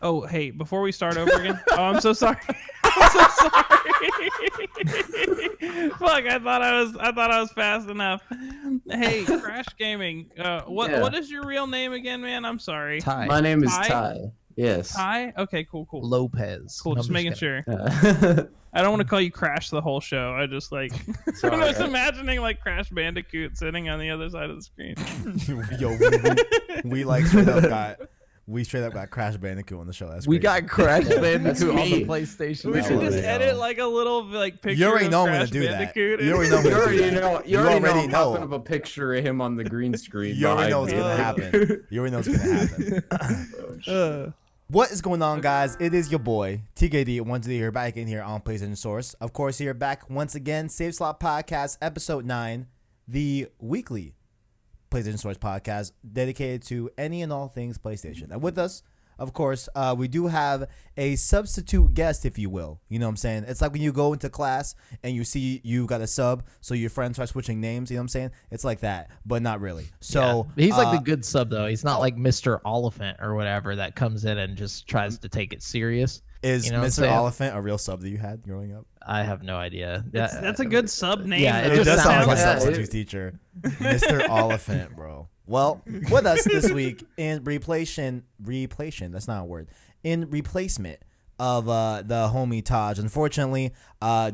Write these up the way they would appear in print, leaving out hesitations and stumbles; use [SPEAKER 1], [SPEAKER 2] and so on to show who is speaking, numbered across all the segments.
[SPEAKER 1] Oh, hey, before we start over again. Oh, I'm so sorry. I'm so sorry. Fuck, I thought I was fast enough. Hey, Crash Gaming. What is your real name again, man? I'm sorry.
[SPEAKER 2] Ty.
[SPEAKER 3] My name is Ty. Yes.
[SPEAKER 1] Ty? Okay, cool.
[SPEAKER 2] Lopez.
[SPEAKER 1] Cool, just making sure. I don't want to call you Crash the whole show. I just like I'm just imagining like Crash Bandicoot sitting on the other side of the screen.
[SPEAKER 4] Yo, we straight up got Crash Bandicoot on the show. That's
[SPEAKER 2] we
[SPEAKER 4] crazy.
[SPEAKER 2] got Crash Bandicoot on the PlayStation.
[SPEAKER 1] We should just edit like a little like picture.
[SPEAKER 4] You already
[SPEAKER 1] of
[SPEAKER 4] know I'm
[SPEAKER 1] Crash
[SPEAKER 4] gonna do
[SPEAKER 1] Bandicoot
[SPEAKER 4] that. You already know.
[SPEAKER 3] You already know. Popping up a picture of him on the green screen.
[SPEAKER 4] You already know what's gonna happen. You already know what's gonna happen. What is going on, guys? It is your boy TKD. Once here, back in here on PlayStation Source. Of course, here back once again. Save Slot Podcast, Episode 9, the weekly PlayStation Source podcast dedicated to any and all things PlayStation. And with us, of course, we do have a substitute guest, if you will. You know what I'm saying? It's like when you go into class and you see you got a sub, so your friends start switching names. You know what I'm saying? It's like that, but not really. So
[SPEAKER 2] yeah. He's like the good sub, though. He's not like Mr. Oliphant or whatever that comes in and just tries to take it serious.
[SPEAKER 4] Is Mr. Oliphant a real sub that you had growing up?
[SPEAKER 2] I have no idea.
[SPEAKER 1] That's a good sub name.
[SPEAKER 2] Yeah,
[SPEAKER 4] it does sound like a substitute teacher. Mr. Oliphant, bro. Well, with us this week in replacement, that's not a word, in replacement of the homie Taj. Unfortunately,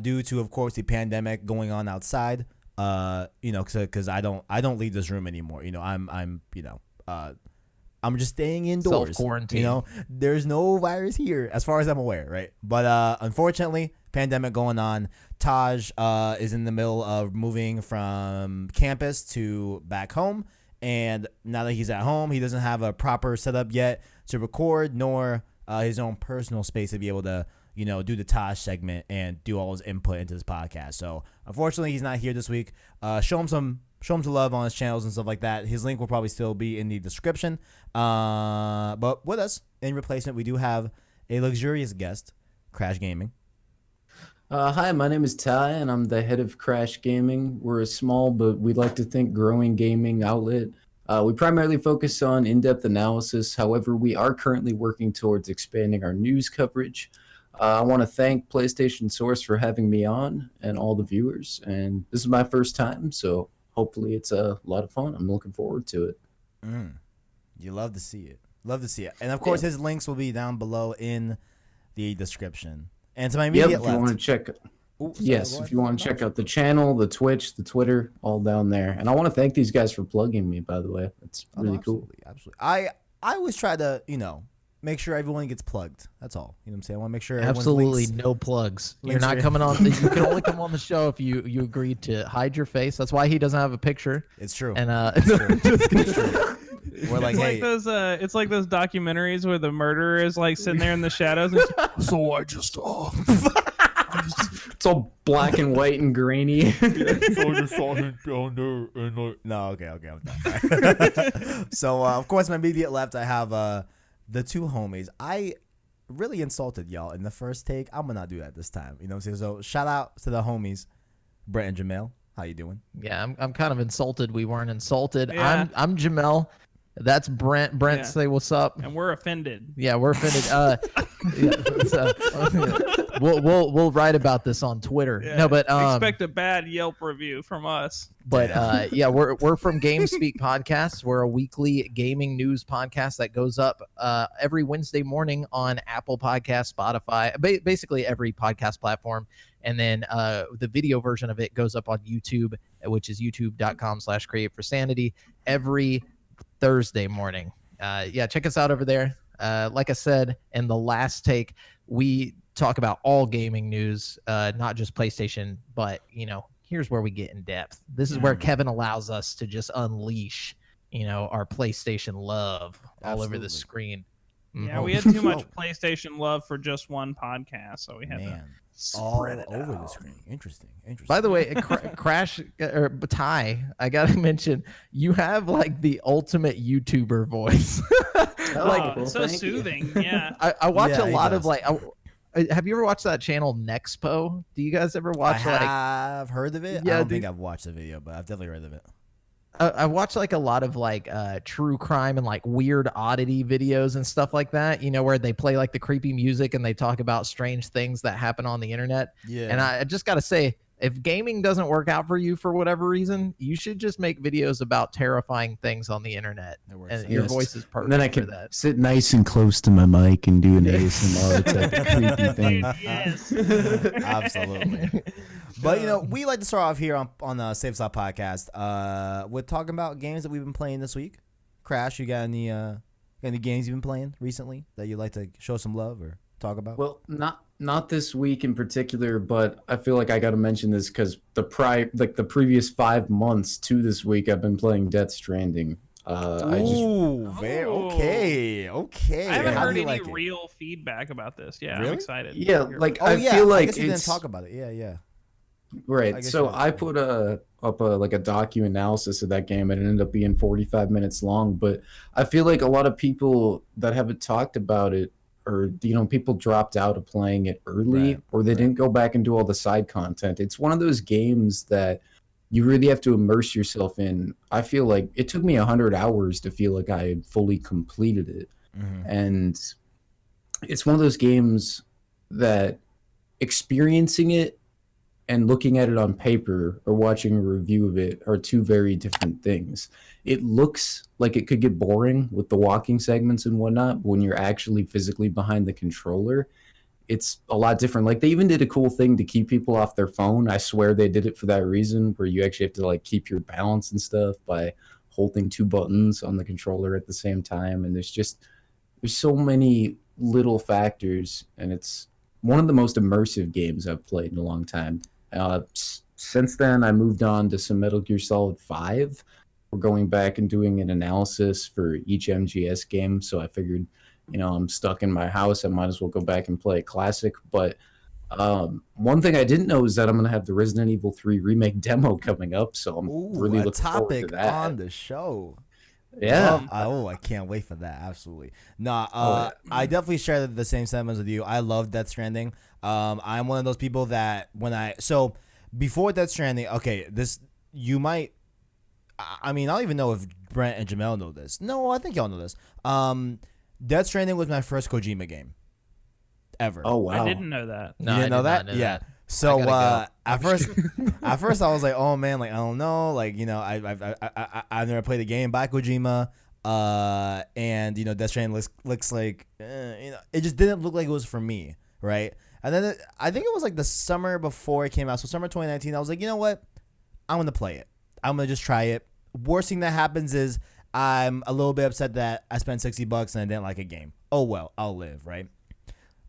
[SPEAKER 4] due to, of course, the pandemic going on outside, because I don't leave this room anymore. I'm just staying indoors.
[SPEAKER 2] Self-quarantine.
[SPEAKER 4] There's no virus here as far as I'm aware, right? But unfortunately, pandemic going on. Taj is in the middle of moving from campus to back home. And now that he's at home, he doesn't have a proper setup yet to record, nor his own personal space to be able to, do the Taj segment and do all his input into this podcast. So unfortunately, he's not here this week. Show him some love on his channels and stuff like that. His link will probably still be in the description. But with us in replacement, we do have a luxurious guest, Crash Gaming.
[SPEAKER 3] Hi, my name is Ty, and I'm the head of Crash Gaming. We're a small, but we'd like to think growing gaming outlet. We primarily focus on in-depth analysis. However, we are currently working towards expanding our news coverage. I want to thank PlayStation Source for having me on and all the viewers. And this is my first time, so hopefully it's a lot of fun. I'm looking forward to it.
[SPEAKER 4] You love to see it. And, of course, his links will be down below in the description. And to my immediate left.
[SPEAKER 3] If you want to check if you want to check out the channel, the Twitch, the Twitter, all down there. And I want to thank these guys for plugging me, by the way. It's really cool.
[SPEAKER 4] Absolutely. I always try to, make sure everyone gets plugged. That's all. You know what I'm saying? I want to make sure
[SPEAKER 2] absolutely no plugs. You're not coming on. You can only come on the show if you agree to hide your face. That's why he doesn't have a picture.
[SPEAKER 4] It's true.
[SPEAKER 2] And
[SPEAKER 4] it's true. We're like,
[SPEAKER 1] it's like those documentaries where the murderer is like sitting there in the shadows. And
[SPEAKER 4] so I just
[SPEAKER 3] it's all black and white and grainy.
[SPEAKER 4] So I just saw him down there and like, no, okay, I'm done. So of course, my immediate left, I have the two homies. I really insulted y'all in the first take. I'm gonna not do that this time. You know what I'm saying? So shout out to the homies, Brent and Jamal. How you doing?
[SPEAKER 2] Yeah, I'm kind of insulted. We weren't insulted.
[SPEAKER 1] Yeah.
[SPEAKER 2] I'm Jamal. That's Brent. Brent, say what's up.
[SPEAKER 1] And we're offended.
[SPEAKER 2] Yeah, we're offended. We'll write about this on Twitter.
[SPEAKER 1] Yeah.
[SPEAKER 2] No, but
[SPEAKER 1] expect a bad Yelp review from us.
[SPEAKER 2] But we're from GameSpeak Podcasts. We're a weekly gaming news podcast that goes up every Wednesday morning on Apple Podcasts, Spotify, basically every podcast platform. And then the video version of it goes up on YouTube, which is youtube.com/createforsanity every Thursday morning. Check us out over there. Like I said, in the last take, we talk about all gaming news, not just PlayStation, but, here's where we get in depth. This is where Kevin allows us to just unleash, our PlayStation love all over the screen.
[SPEAKER 1] Yeah, we had too much PlayStation love for just one podcast, so we had to spread it
[SPEAKER 4] over
[SPEAKER 1] out.
[SPEAKER 4] the screen. Interesting.
[SPEAKER 2] By the way, Crash or Ty, I gotta mention, you have like the ultimate YouTuber voice.
[SPEAKER 1] It's so soothing. Yeah,
[SPEAKER 2] I watch a lot of like. Have you ever watched that channel Nexpo? Do you guys ever watch?
[SPEAKER 4] I have heard of it.
[SPEAKER 2] Yeah,
[SPEAKER 4] I don't think I've watched the video, but I've definitely heard of it.
[SPEAKER 2] I watch like a lot of like true crime and like weird oddity videos and stuff like that, you know, where they play like the creepy music and they talk about strange things that happen on the internet.
[SPEAKER 4] Yeah.
[SPEAKER 2] And I just got to say, if gaming doesn't work out for you for whatever reason, you should just make videos about terrifying things on the internet. And your voice is perfect.
[SPEAKER 3] And then I
[SPEAKER 2] for
[SPEAKER 3] can
[SPEAKER 2] that.
[SPEAKER 3] sit nice and close to my mic and do an ASMR. It's like a creepy thing.
[SPEAKER 1] Yes.
[SPEAKER 4] Absolutely. But, you know, we like to start off here on the Safe Slot podcast with talking about games that we've been playing this week. Crash, you got any games you've been playing recently that you'd like to show some love or talk about?
[SPEAKER 3] Well, not this week in particular, but I feel like I got to mention this because the previous 5 months to this week, I've been playing Death Stranding.
[SPEAKER 4] Okay.
[SPEAKER 1] I haven't
[SPEAKER 4] How
[SPEAKER 1] heard
[SPEAKER 4] do you
[SPEAKER 1] any
[SPEAKER 4] like it?
[SPEAKER 1] real feedback about this. Yeah,
[SPEAKER 4] Really?
[SPEAKER 1] I'm excited.
[SPEAKER 3] Yeah,
[SPEAKER 1] Hear
[SPEAKER 3] like
[SPEAKER 1] about
[SPEAKER 3] I feel like
[SPEAKER 4] I guess you didn't
[SPEAKER 3] it's
[SPEAKER 4] talk about it. Yeah.
[SPEAKER 3] right.
[SPEAKER 4] I guess
[SPEAKER 3] So
[SPEAKER 4] you did.
[SPEAKER 3] I put up a docu analysis of that game, and it ended up being 45 minutes long. But I feel like a lot of people that haven't talked about it, or people dropped out of playing it early,
[SPEAKER 4] Right,
[SPEAKER 3] or they didn't go back and do all the side content. It's one of those games that you really have to immerse yourself in. I feel like it took me 100 hours to feel like I had fully completed it.
[SPEAKER 4] Mhm.
[SPEAKER 3] And it's one of those games that experiencing it and looking at it on paper or watching a review of it are two very different things. It looks like it could get boring with the walking segments and whatnot, but when you're actually physically behind the controller, it's a lot different. Like they even did a cool thing to keep people off their phone. I swear they did it for that reason, where you actually have to like keep your balance and stuff by holding two buttons on the controller at the same time. And there's so many little factors, and it's one of the most immersive games I've played in a long time. Since then, I moved on to some Metal Gear Solid 5. We're going back and doing an analysis for each MGS game, so I figured, I'm stuck in my house. I might as well go back and play a classic. But one thing I didn't know is that I'm going to have the Resident Evil 3 remake demo coming up, so I'm really
[SPEAKER 4] a
[SPEAKER 3] looking forward to
[SPEAKER 4] topic
[SPEAKER 3] that.
[SPEAKER 4] on the show.
[SPEAKER 3] Yeah.
[SPEAKER 4] I can't wait for that. Absolutely. I definitely share the same sentiments with you. I love Death Stranding. I'm one of those people that before Death Stranding, okay, I don't even know if Brent and Jamal know this. No, I think y'all know this. Death Stranding was my first Kojima game ever.
[SPEAKER 3] Oh, wow.
[SPEAKER 1] I didn't know that.
[SPEAKER 2] No,
[SPEAKER 4] You didn't
[SPEAKER 2] I
[SPEAKER 4] know
[SPEAKER 2] did
[SPEAKER 4] that?
[SPEAKER 2] not know
[SPEAKER 4] Yeah.
[SPEAKER 2] that.
[SPEAKER 4] So
[SPEAKER 2] I gotta
[SPEAKER 4] at first I was like, oh man, like I don't know, like I've never played a game by Kojima, and Death Stranding looks like it just didn't look like it was for me, right? And then I think it was like the summer before it came out, so summer 2019. I was like, you know what, I'm gonna play it. I'm gonna just try it. Worst thing that happens is I'm a little bit upset that I spent $60 and I didn't like a game. Oh well, I'll live, right?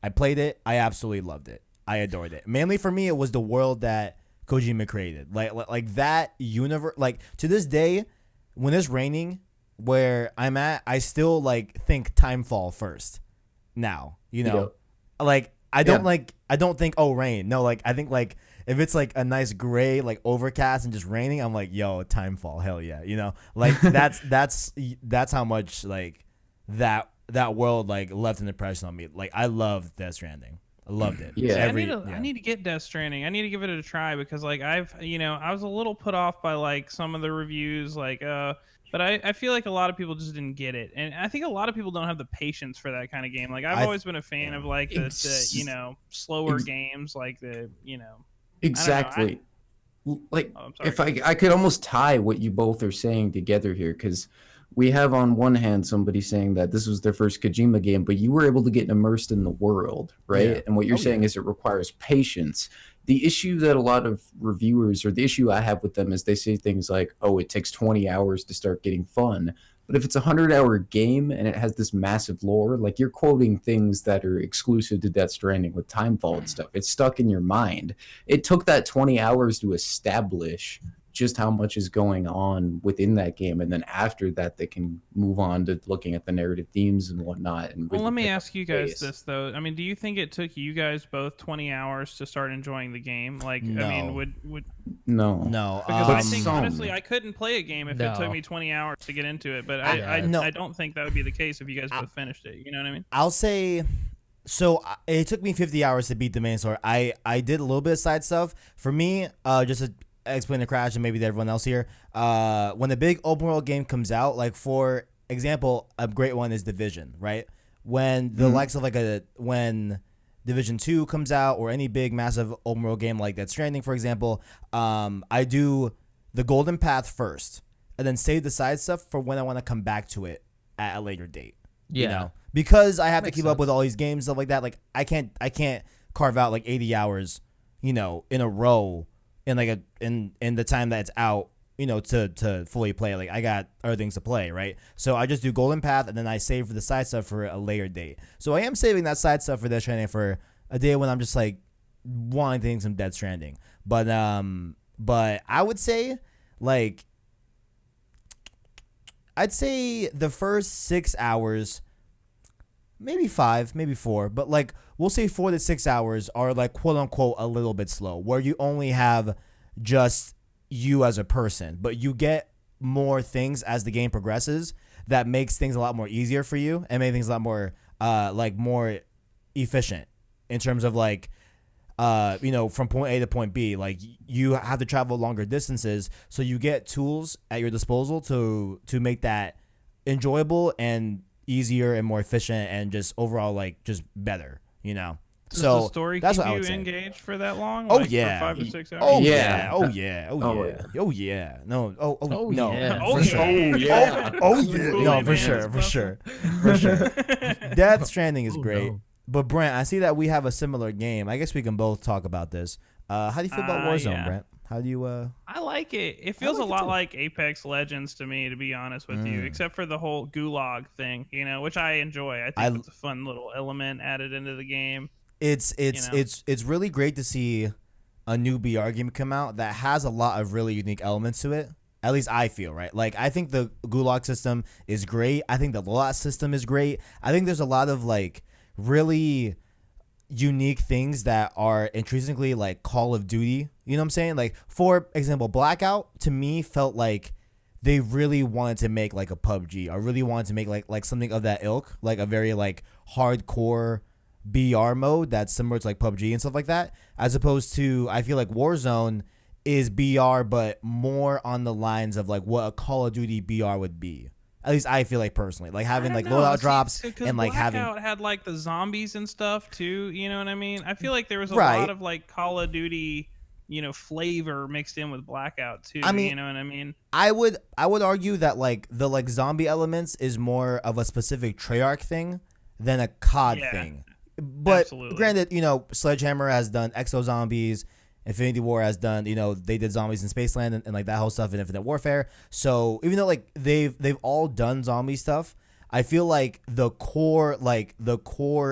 [SPEAKER 4] I played it. I absolutely loved it. I adored it. Mainly for me, it was the world that Kojima created. Like that universe. Like to this day, when it's raining, where I'm at, I still like think Timefall first. Now, like I don't think rain. No, like I think like if it's like a nice gray like overcast and just raining, I'm like yo Timefall, hell yeah, like that's how much like that world like left an impression on me. Like I loved Death Stranding. I loved it.
[SPEAKER 3] Yeah.
[SPEAKER 1] I need to get Death Stranding. I need to give it a try because like I was a little put off by like some of the reviews but I feel like a lot of people just didn't get it. And I think a lot of people don't have the patience for that kind of game. Like I've always been a fan of like the slower games like
[SPEAKER 3] Exactly. Like
[SPEAKER 1] I'm sorry.
[SPEAKER 3] if I could almost tie what you both are saying together here, because we have on one hand somebody saying that this was their first Kojima game, but you were able to get immersed in the world, right?
[SPEAKER 4] Yeah.
[SPEAKER 3] And what you're saying is it requires patience. The issue that a lot of reviewers, or the issue I have with them, is they say things like, oh, it takes 20 hours to start getting fun. But if it's a 100-hour game and it has this massive lore, like you're quoting things that are exclusive to Death Stranding with Timefall and stuff, it's stuck in your mind. It took that 20 hours to establish just how much is going on within that game, and then after that they can move on to looking at the narrative themes and whatnot. And
[SPEAKER 1] well, let me
[SPEAKER 3] pick up
[SPEAKER 1] ask you
[SPEAKER 3] the
[SPEAKER 1] guys
[SPEAKER 3] pace.
[SPEAKER 1] this though. I mean, do you think it took you guys both 20 hours to start enjoying the game? Like,
[SPEAKER 4] No.
[SPEAKER 1] I mean, would
[SPEAKER 3] No.
[SPEAKER 1] because I
[SPEAKER 3] But
[SPEAKER 1] think
[SPEAKER 3] some.
[SPEAKER 1] honestly I couldn't play a game if it took
[SPEAKER 2] No.
[SPEAKER 1] me 20 hours to get into it. But
[SPEAKER 2] Yeah.
[SPEAKER 1] I don't think that would be the case if you guys both finished it. You know what I mean?
[SPEAKER 4] I'll say. So it took me 50 hours to beat the main story. I did a little bit of side stuff. For me, just explain to Crash and maybe to everyone else here. When a big open world game comes out, like for example, a great one is Division, right? When the likes of when Division 2 comes out or any big massive open world game like Death Stranding, for example, I do the golden path first and then save the side stuff for when I want to come back to it at a later date.
[SPEAKER 2] Yeah.
[SPEAKER 4] You know? Because I have to
[SPEAKER 2] Makes
[SPEAKER 4] keep up
[SPEAKER 2] sense.
[SPEAKER 4] with all these games, stuff like that. Like I can't carve out like 80 hours, you know, in a row in like in the time that it's out, you know, to fully play. Like I got other things to play, right? So I just do golden path and then I save for the side stuff for a later date. So I am saving that side stuff for Death Stranding for a day when I'm just like wanting things from Death Stranding. But I would say like I'd say the first 6 hours, maybe 5, maybe 4, but like we'll say 4 to 6 hours are like quote unquote a little bit slow, where you only have just you as a person, but you get more things as the game progresses that makes things a lot more easier for you and make things a lot more more efficient in terms of like you know, from point A to point B. Like you have to travel longer distances, so you get tools at your disposal to make that enjoyable and easier and more efficient and just overall like just better, you know.
[SPEAKER 1] Does
[SPEAKER 4] So
[SPEAKER 1] the story
[SPEAKER 4] that's
[SPEAKER 1] keep
[SPEAKER 4] what I
[SPEAKER 1] you
[SPEAKER 4] would say.
[SPEAKER 1] engaged for that long?
[SPEAKER 4] Oh,
[SPEAKER 1] Like,
[SPEAKER 4] yeah.
[SPEAKER 1] for 5 to 6 hours.
[SPEAKER 4] Oh
[SPEAKER 3] Yeah.
[SPEAKER 4] yeah. Oh yeah. Oh
[SPEAKER 3] Oh,
[SPEAKER 4] yeah. Oh yeah. No.
[SPEAKER 2] Oh,
[SPEAKER 4] No.
[SPEAKER 2] yeah.
[SPEAKER 1] Oh,
[SPEAKER 2] For
[SPEAKER 1] yeah.
[SPEAKER 2] sure.
[SPEAKER 3] Oh, yeah.
[SPEAKER 4] Oh yeah.
[SPEAKER 1] Cool,
[SPEAKER 4] No,
[SPEAKER 1] man.
[SPEAKER 4] for sure. For sure. For sure. Death Stranding is
[SPEAKER 2] Oh,
[SPEAKER 4] great.
[SPEAKER 2] no.
[SPEAKER 4] But Brent, I see that we have a similar game. I guess we can both talk about this. How do you feel about Warzone,
[SPEAKER 1] yeah.
[SPEAKER 4] Brent? How do you
[SPEAKER 1] I like it. It feels
[SPEAKER 4] like
[SPEAKER 1] a
[SPEAKER 4] it
[SPEAKER 1] lot
[SPEAKER 4] too.
[SPEAKER 1] like Apex Legends to me, to be honest with you, except for the whole gulag thing, you know, which I enjoy. I think it's a fun little element added into the game.
[SPEAKER 4] It's
[SPEAKER 1] You know?
[SPEAKER 4] it's really great to see a new BR game come out that has a lot of really unique elements to it. At least I feel, right? Like I think the gulag system is great. I think the loadout system is great. I think there's a lot of like really unique things that are intrinsically like Call of Duty. You know what I'm saying? Like for example, Blackout to me felt like they really wanted to make like a PUBG or really wanted to make like something of that ilk, like a very like hardcore BR mode that's similar to like PUBG and stuff like that, as opposed to I feel like Warzone is BR but more on the lines of like what a Call of Duty BR would be. At least I feel like personally, like having
[SPEAKER 1] I
[SPEAKER 4] like
[SPEAKER 1] don't know.
[SPEAKER 4] loadout
[SPEAKER 1] See,
[SPEAKER 4] drops
[SPEAKER 1] 'cause
[SPEAKER 4] and like having
[SPEAKER 1] Blackout had like the zombies and stuff too. You know what I mean? I feel like there was a
[SPEAKER 4] Right.
[SPEAKER 1] lot of like Call of Duty, you know, flavor mixed in with Blackout too.
[SPEAKER 4] I mean,
[SPEAKER 1] you know what I mean?
[SPEAKER 4] I would argue that like the like zombie elements is more of a specific Treyarch thing than a COD
[SPEAKER 1] Yeah,
[SPEAKER 4] thing. But
[SPEAKER 1] absolutely.
[SPEAKER 4] granted, you know, Sledgehammer has done Exo Zombies, Infinity War has done, you know, they did zombies in Spaceland and like that whole stuff in Infinite Warfare. So even though like they've all done zombie stuff, I feel like the core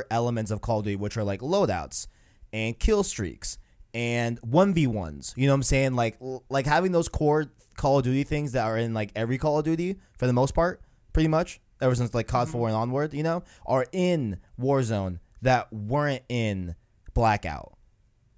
[SPEAKER 4] elements of Call of Duty, which are like loadouts and kill streaks and 1v1s, you know what I'm saying? Like having those core Call of Duty things that are in like every Call of Duty for the most part, pretty much, ever since like COD 4 and onward, you know, are in Warzone that weren't in Blackout.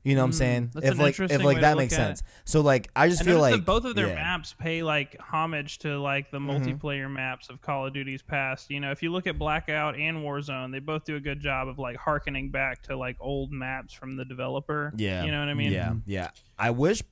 [SPEAKER 4] You know what I'm saying?
[SPEAKER 1] That's
[SPEAKER 4] If
[SPEAKER 1] an
[SPEAKER 4] like
[SPEAKER 1] interesting
[SPEAKER 4] if
[SPEAKER 1] way
[SPEAKER 4] like
[SPEAKER 1] to
[SPEAKER 4] that
[SPEAKER 1] look
[SPEAKER 4] makes
[SPEAKER 1] at
[SPEAKER 4] sense. So like I just
[SPEAKER 1] I
[SPEAKER 4] feel
[SPEAKER 1] noticed
[SPEAKER 4] like
[SPEAKER 1] that both of their
[SPEAKER 4] yeah.
[SPEAKER 1] maps pay like homage to like the multiplayer maps of Call of Duty's past. You know, if you look at Blackout and Warzone, they both do a good job of like harkening back to like old maps from the developer.
[SPEAKER 4] Yeah.
[SPEAKER 1] You know what I mean?
[SPEAKER 4] Yeah. I wish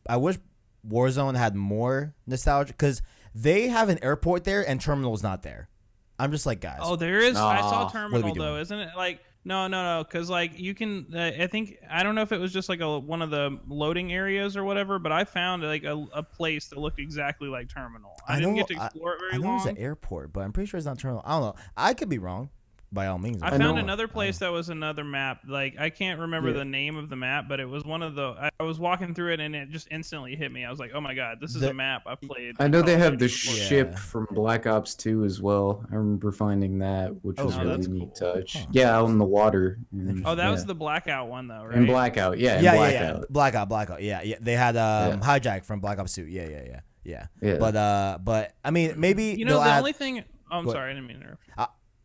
[SPEAKER 4] Warzone had more nostalgia because they have an airport there and terminal's not there. I'm just like, guys.
[SPEAKER 1] Oh, there is. I saw
[SPEAKER 3] Aw,
[SPEAKER 1] Terminal
[SPEAKER 4] doing?
[SPEAKER 1] though, isn't it? Like no, because like you can. I think I don't know if it was just like one of the loading areas or whatever, but I found like a place that looked exactly like Terminal. I didn't get to explore it
[SPEAKER 4] I
[SPEAKER 1] very
[SPEAKER 4] know it's
[SPEAKER 1] long.
[SPEAKER 4] an airport, but I'm pretty sure it's not terminal. I don't know. I could be wrong. By all means.
[SPEAKER 1] I
[SPEAKER 3] I
[SPEAKER 1] found
[SPEAKER 3] know.
[SPEAKER 1] another place that was another map. Like I can't remember
[SPEAKER 3] Yeah.
[SPEAKER 1] the name of the map, but it was one of the. I was walking through it and it just instantly hit me. I was like, "Oh my god, this is
[SPEAKER 4] The-
[SPEAKER 1] a map I've played."
[SPEAKER 3] I know they
[SPEAKER 1] Call of
[SPEAKER 3] have the
[SPEAKER 1] Duty before.
[SPEAKER 3] ship
[SPEAKER 4] Yeah.
[SPEAKER 3] from Black Ops 2 as well. I remember finding that, which
[SPEAKER 4] Oh,
[SPEAKER 3] was
[SPEAKER 4] really?
[SPEAKER 3] really
[SPEAKER 1] That's
[SPEAKER 3] neat
[SPEAKER 1] cool.
[SPEAKER 3] touch.
[SPEAKER 4] Huh.
[SPEAKER 3] Yeah, out in the water. And,
[SPEAKER 1] Oh, that
[SPEAKER 3] yeah.
[SPEAKER 1] was the Blackout one though, right?
[SPEAKER 3] And Blackout. Yeah, and
[SPEAKER 4] Yeah.
[SPEAKER 3] Blackout.
[SPEAKER 4] Blackout. Yeah. They had Hijack from Black Ops 2. Yeah.
[SPEAKER 3] Yeah.
[SPEAKER 4] But I mean, maybe
[SPEAKER 1] You know,
[SPEAKER 4] they'll
[SPEAKER 1] the
[SPEAKER 4] add,
[SPEAKER 1] only thing. Oh, I'm
[SPEAKER 4] Go
[SPEAKER 1] sorry, I didn't mean to interrupt.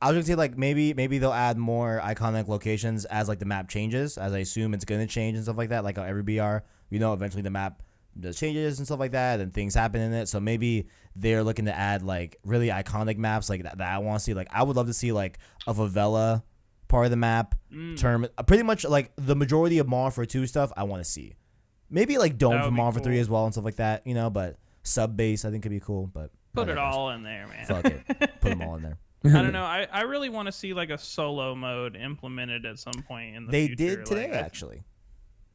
[SPEAKER 4] I was gonna say like maybe they'll add more iconic locations as like the map changes, as I assume it's gonna change and stuff like that. Like how every BR, you know, eventually the map does changes and stuff like that, and things happen in it. So maybe they're looking to add like really iconic maps like that I want to see. Like I would love to see like a favela part of the map. Pretty much like the majority of Modern Warfare 2 stuff I want to see. Maybe like Dome
[SPEAKER 1] That
[SPEAKER 4] from
[SPEAKER 1] would be
[SPEAKER 4] Marvel 3
[SPEAKER 1] cool.
[SPEAKER 4] as well and stuff like that, you know. But sub base I think could be cool. But
[SPEAKER 1] Put
[SPEAKER 4] I
[SPEAKER 1] it
[SPEAKER 4] digress.
[SPEAKER 1] all in there, man.
[SPEAKER 4] Fuck it, put them all in there.
[SPEAKER 1] I don't know. I really want to see like a solo mode implemented at some point in the
[SPEAKER 4] They
[SPEAKER 1] future.
[SPEAKER 4] did today
[SPEAKER 1] like,
[SPEAKER 4] actually.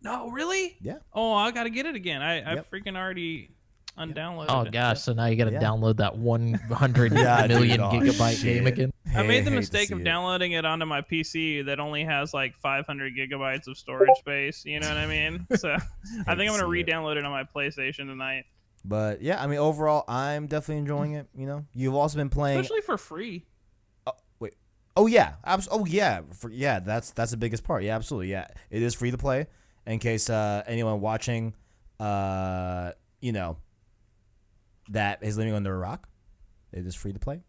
[SPEAKER 1] No, really?
[SPEAKER 4] Yeah.
[SPEAKER 1] Oh, I gotta get it again. I
[SPEAKER 4] Yep.
[SPEAKER 1] freaking already undownloaded
[SPEAKER 2] Oh
[SPEAKER 1] it.
[SPEAKER 2] gosh, so now you got to
[SPEAKER 4] Yeah.
[SPEAKER 2] download that 100
[SPEAKER 4] Yeah, dude,
[SPEAKER 2] million
[SPEAKER 4] oh,
[SPEAKER 2] gigabyte
[SPEAKER 4] shit.
[SPEAKER 2] game again.
[SPEAKER 1] I made the
[SPEAKER 4] Hate to
[SPEAKER 1] mistake
[SPEAKER 4] see
[SPEAKER 1] of
[SPEAKER 4] it.
[SPEAKER 1] downloading it onto my PC that only has like 500 gigabytes of storage space. You know what I mean? So I think I'm gonna
[SPEAKER 4] to see it.
[SPEAKER 1] re-download it on my PlayStation tonight,
[SPEAKER 4] But yeah, I mean, overall, I'm definitely enjoying it. You know, you've also been playing.
[SPEAKER 1] especially for free.
[SPEAKER 4] Wait. Oh yeah. Oh yeah. That's the biggest part. Yeah, absolutely. Yeah, it is free to play. In case anyone watching, you know, that is living under a rock, it is free to play.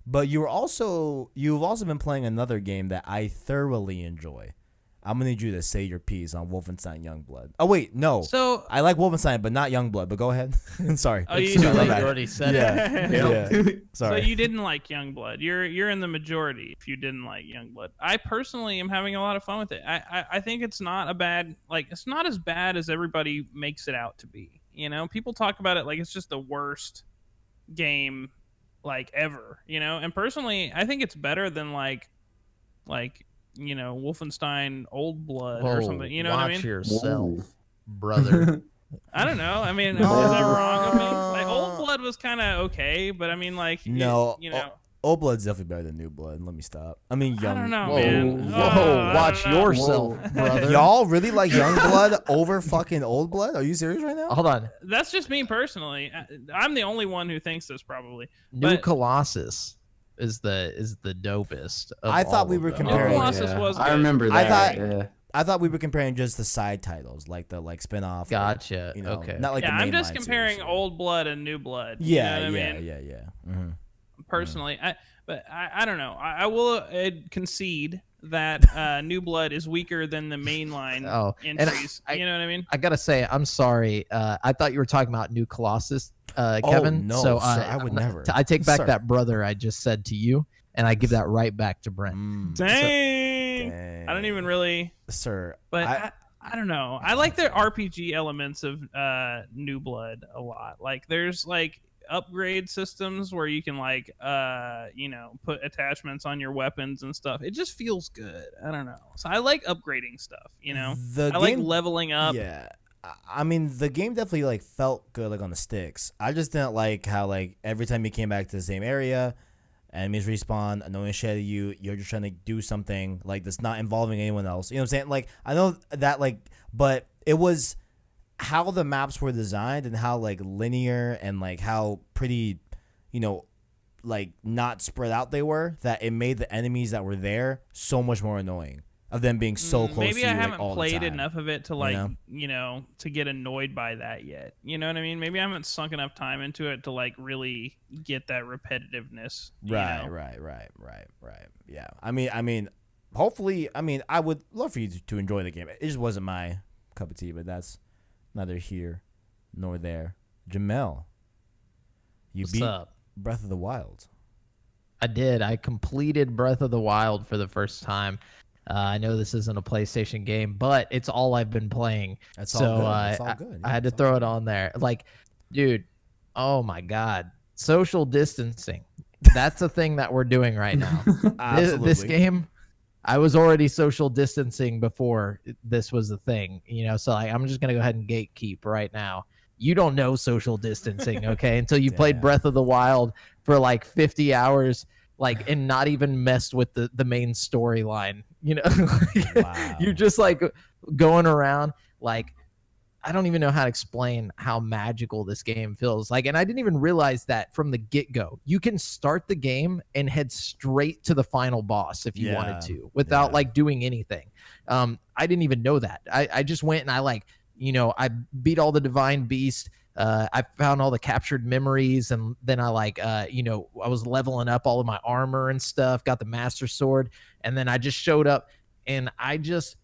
[SPEAKER 4] But you've also been playing another game that I thoroughly enjoy. I'm gonna need you to say your piece on Wolfenstein Youngblood. Oh wait, no.
[SPEAKER 1] So
[SPEAKER 4] I like Wolfenstein, but not Youngblood. But go ahead. Sorry.
[SPEAKER 1] Oh, you
[SPEAKER 2] It's too
[SPEAKER 1] do
[SPEAKER 2] late,
[SPEAKER 1] like-
[SPEAKER 2] you already said it.
[SPEAKER 4] Yeah. Yeah.
[SPEAKER 1] So
[SPEAKER 4] Sorry.
[SPEAKER 1] you didn't like Youngblood. You're in the majority if you didn't like Youngblood. I personally am having a lot of fun with it. I think it's not a bad it's not as bad as everybody makes it out to be. You know, people talk about it like it's just the worst game like ever. You know, and personally, I think it's better than like you know Wolfenstein Old Blood or something. You know what I mean?
[SPEAKER 2] Watch yourself,
[SPEAKER 3] Whoa.
[SPEAKER 2] brother.
[SPEAKER 1] I don't know. I mean, is that wrong of me? Like Old Blood was kind of okay, but I mean, like
[SPEAKER 4] No,
[SPEAKER 1] you know.
[SPEAKER 4] Old Blood's definitely better than New Blood. Let me stop. I mean,
[SPEAKER 1] I
[SPEAKER 4] Young.
[SPEAKER 1] don't know,
[SPEAKER 2] Whoa,
[SPEAKER 1] man.
[SPEAKER 2] whoa,
[SPEAKER 1] I
[SPEAKER 2] watch
[SPEAKER 1] don't know.
[SPEAKER 2] yourself,
[SPEAKER 3] Whoa.
[SPEAKER 2] brother.
[SPEAKER 4] Y'all really like Young Blood over fucking Old Blood? Are you serious right now?
[SPEAKER 2] Hold on,
[SPEAKER 1] That's just me personally. I'm the only one who thinks this probably.
[SPEAKER 2] New
[SPEAKER 1] But-
[SPEAKER 2] Colossus is the dopest. Of
[SPEAKER 4] I thought
[SPEAKER 2] all
[SPEAKER 4] we
[SPEAKER 2] of
[SPEAKER 4] were
[SPEAKER 2] them.
[SPEAKER 4] comparing-
[SPEAKER 1] New Colossus was
[SPEAKER 3] I
[SPEAKER 1] good.
[SPEAKER 3] remember
[SPEAKER 4] I
[SPEAKER 3] that.
[SPEAKER 4] thought-
[SPEAKER 3] yeah.
[SPEAKER 4] I thought we were comparing just the side titles, like the spin-off.
[SPEAKER 2] Gotcha.
[SPEAKER 4] You know,
[SPEAKER 2] Okay.
[SPEAKER 4] not like
[SPEAKER 1] Yeah,
[SPEAKER 4] the
[SPEAKER 1] I'm just
[SPEAKER 4] mainline
[SPEAKER 1] comparing
[SPEAKER 4] series.
[SPEAKER 1] Old Blood and New Blood.
[SPEAKER 4] Yeah,
[SPEAKER 1] you know what
[SPEAKER 4] yeah,
[SPEAKER 1] I mean?
[SPEAKER 4] yeah. Mm-hmm.
[SPEAKER 1] Personally, I don't know. I will concede that New Blood is weaker than the mainline
[SPEAKER 2] Oh, and
[SPEAKER 1] entries.
[SPEAKER 2] I-
[SPEAKER 1] you know what I mean?
[SPEAKER 2] I gotta say, I'm sorry. I thought you were talking about New Colossus, Kevin.
[SPEAKER 4] no,
[SPEAKER 2] so
[SPEAKER 4] sir, I would never.
[SPEAKER 2] I take back
[SPEAKER 4] Sir.
[SPEAKER 2] that brother I just said to you, and I give that right back to Brent.
[SPEAKER 1] Dang.
[SPEAKER 4] Dang.
[SPEAKER 1] I don't even really.
[SPEAKER 4] Sir,
[SPEAKER 1] But
[SPEAKER 4] I-
[SPEAKER 1] I don't know. I like the RPG elements of New Blood a lot. Like there's like upgrade systems where you can like you know put attachments on your weapons and stuff. It just feels good. I don't know. So I like upgrading stuff. You know,
[SPEAKER 4] the
[SPEAKER 1] I like
[SPEAKER 4] game-
[SPEAKER 1] leveling up.
[SPEAKER 4] Yeah. I mean, the game definitely like felt good like on the sticks. I just didn't like how like every time you came back to the same area, enemies respawn, annoying shit at you. You're just trying to do something like that's not involving anyone else. You know what I'm saying? Like I know that like, but it was how the maps were designed and how like linear and like how pretty, you know, like not spread out they were, that it made the enemies that were there so much more annoying. Of them being so close
[SPEAKER 1] Maybe
[SPEAKER 4] to you
[SPEAKER 1] I
[SPEAKER 4] like,
[SPEAKER 1] haven't
[SPEAKER 4] all the
[SPEAKER 1] played
[SPEAKER 4] time.
[SPEAKER 1] enough of it to like
[SPEAKER 4] know?
[SPEAKER 1] you know to get annoyed by that yet. You know what I mean? Maybe I haven't sunk enough time into it to like really get that repetitiveness. you know?
[SPEAKER 4] Right. Yeah. I mean, hopefully, I would love for you to enjoy the game. It just wasn't my cup of tea, but that's neither here nor there. Jamal, you
[SPEAKER 2] What's
[SPEAKER 4] beat
[SPEAKER 2] up?
[SPEAKER 4] Breath of the Wild.
[SPEAKER 2] I did. I completed Breath of the Wild for the first time. I know this isn't a PlayStation game, but it's all I've been playing.
[SPEAKER 4] That's
[SPEAKER 2] So
[SPEAKER 4] all good. It's all good.
[SPEAKER 2] I had to throw it on there. Like, dude, oh my God. Social distancing. That's a thing that we're doing right now. This game, I was already social distancing before this was a thing, you know, so like, I'm just going to go ahead and gatekeep right now. You don't know social distancing, okay, until you played
[SPEAKER 4] Damn.
[SPEAKER 2] Breath of the Wild for like 50 hours, like, and not even messed with the main storyline, you know?
[SPEAKER 4] Wow.
[SPEAKER 2] You're just like going around, like, I don't even know how to explain how magical this game feels like. And I didn't even realize that from the get-go. You can start the game and head straight to the final boss if you wanted to without like doing anything. I didn't even know that. I just went and I like, you know, I beat all the divine beast. I found all the captured memories, and then I like, you know, I was leveling up all of my armor and stuff, got the master sword, and then I just showed up and I just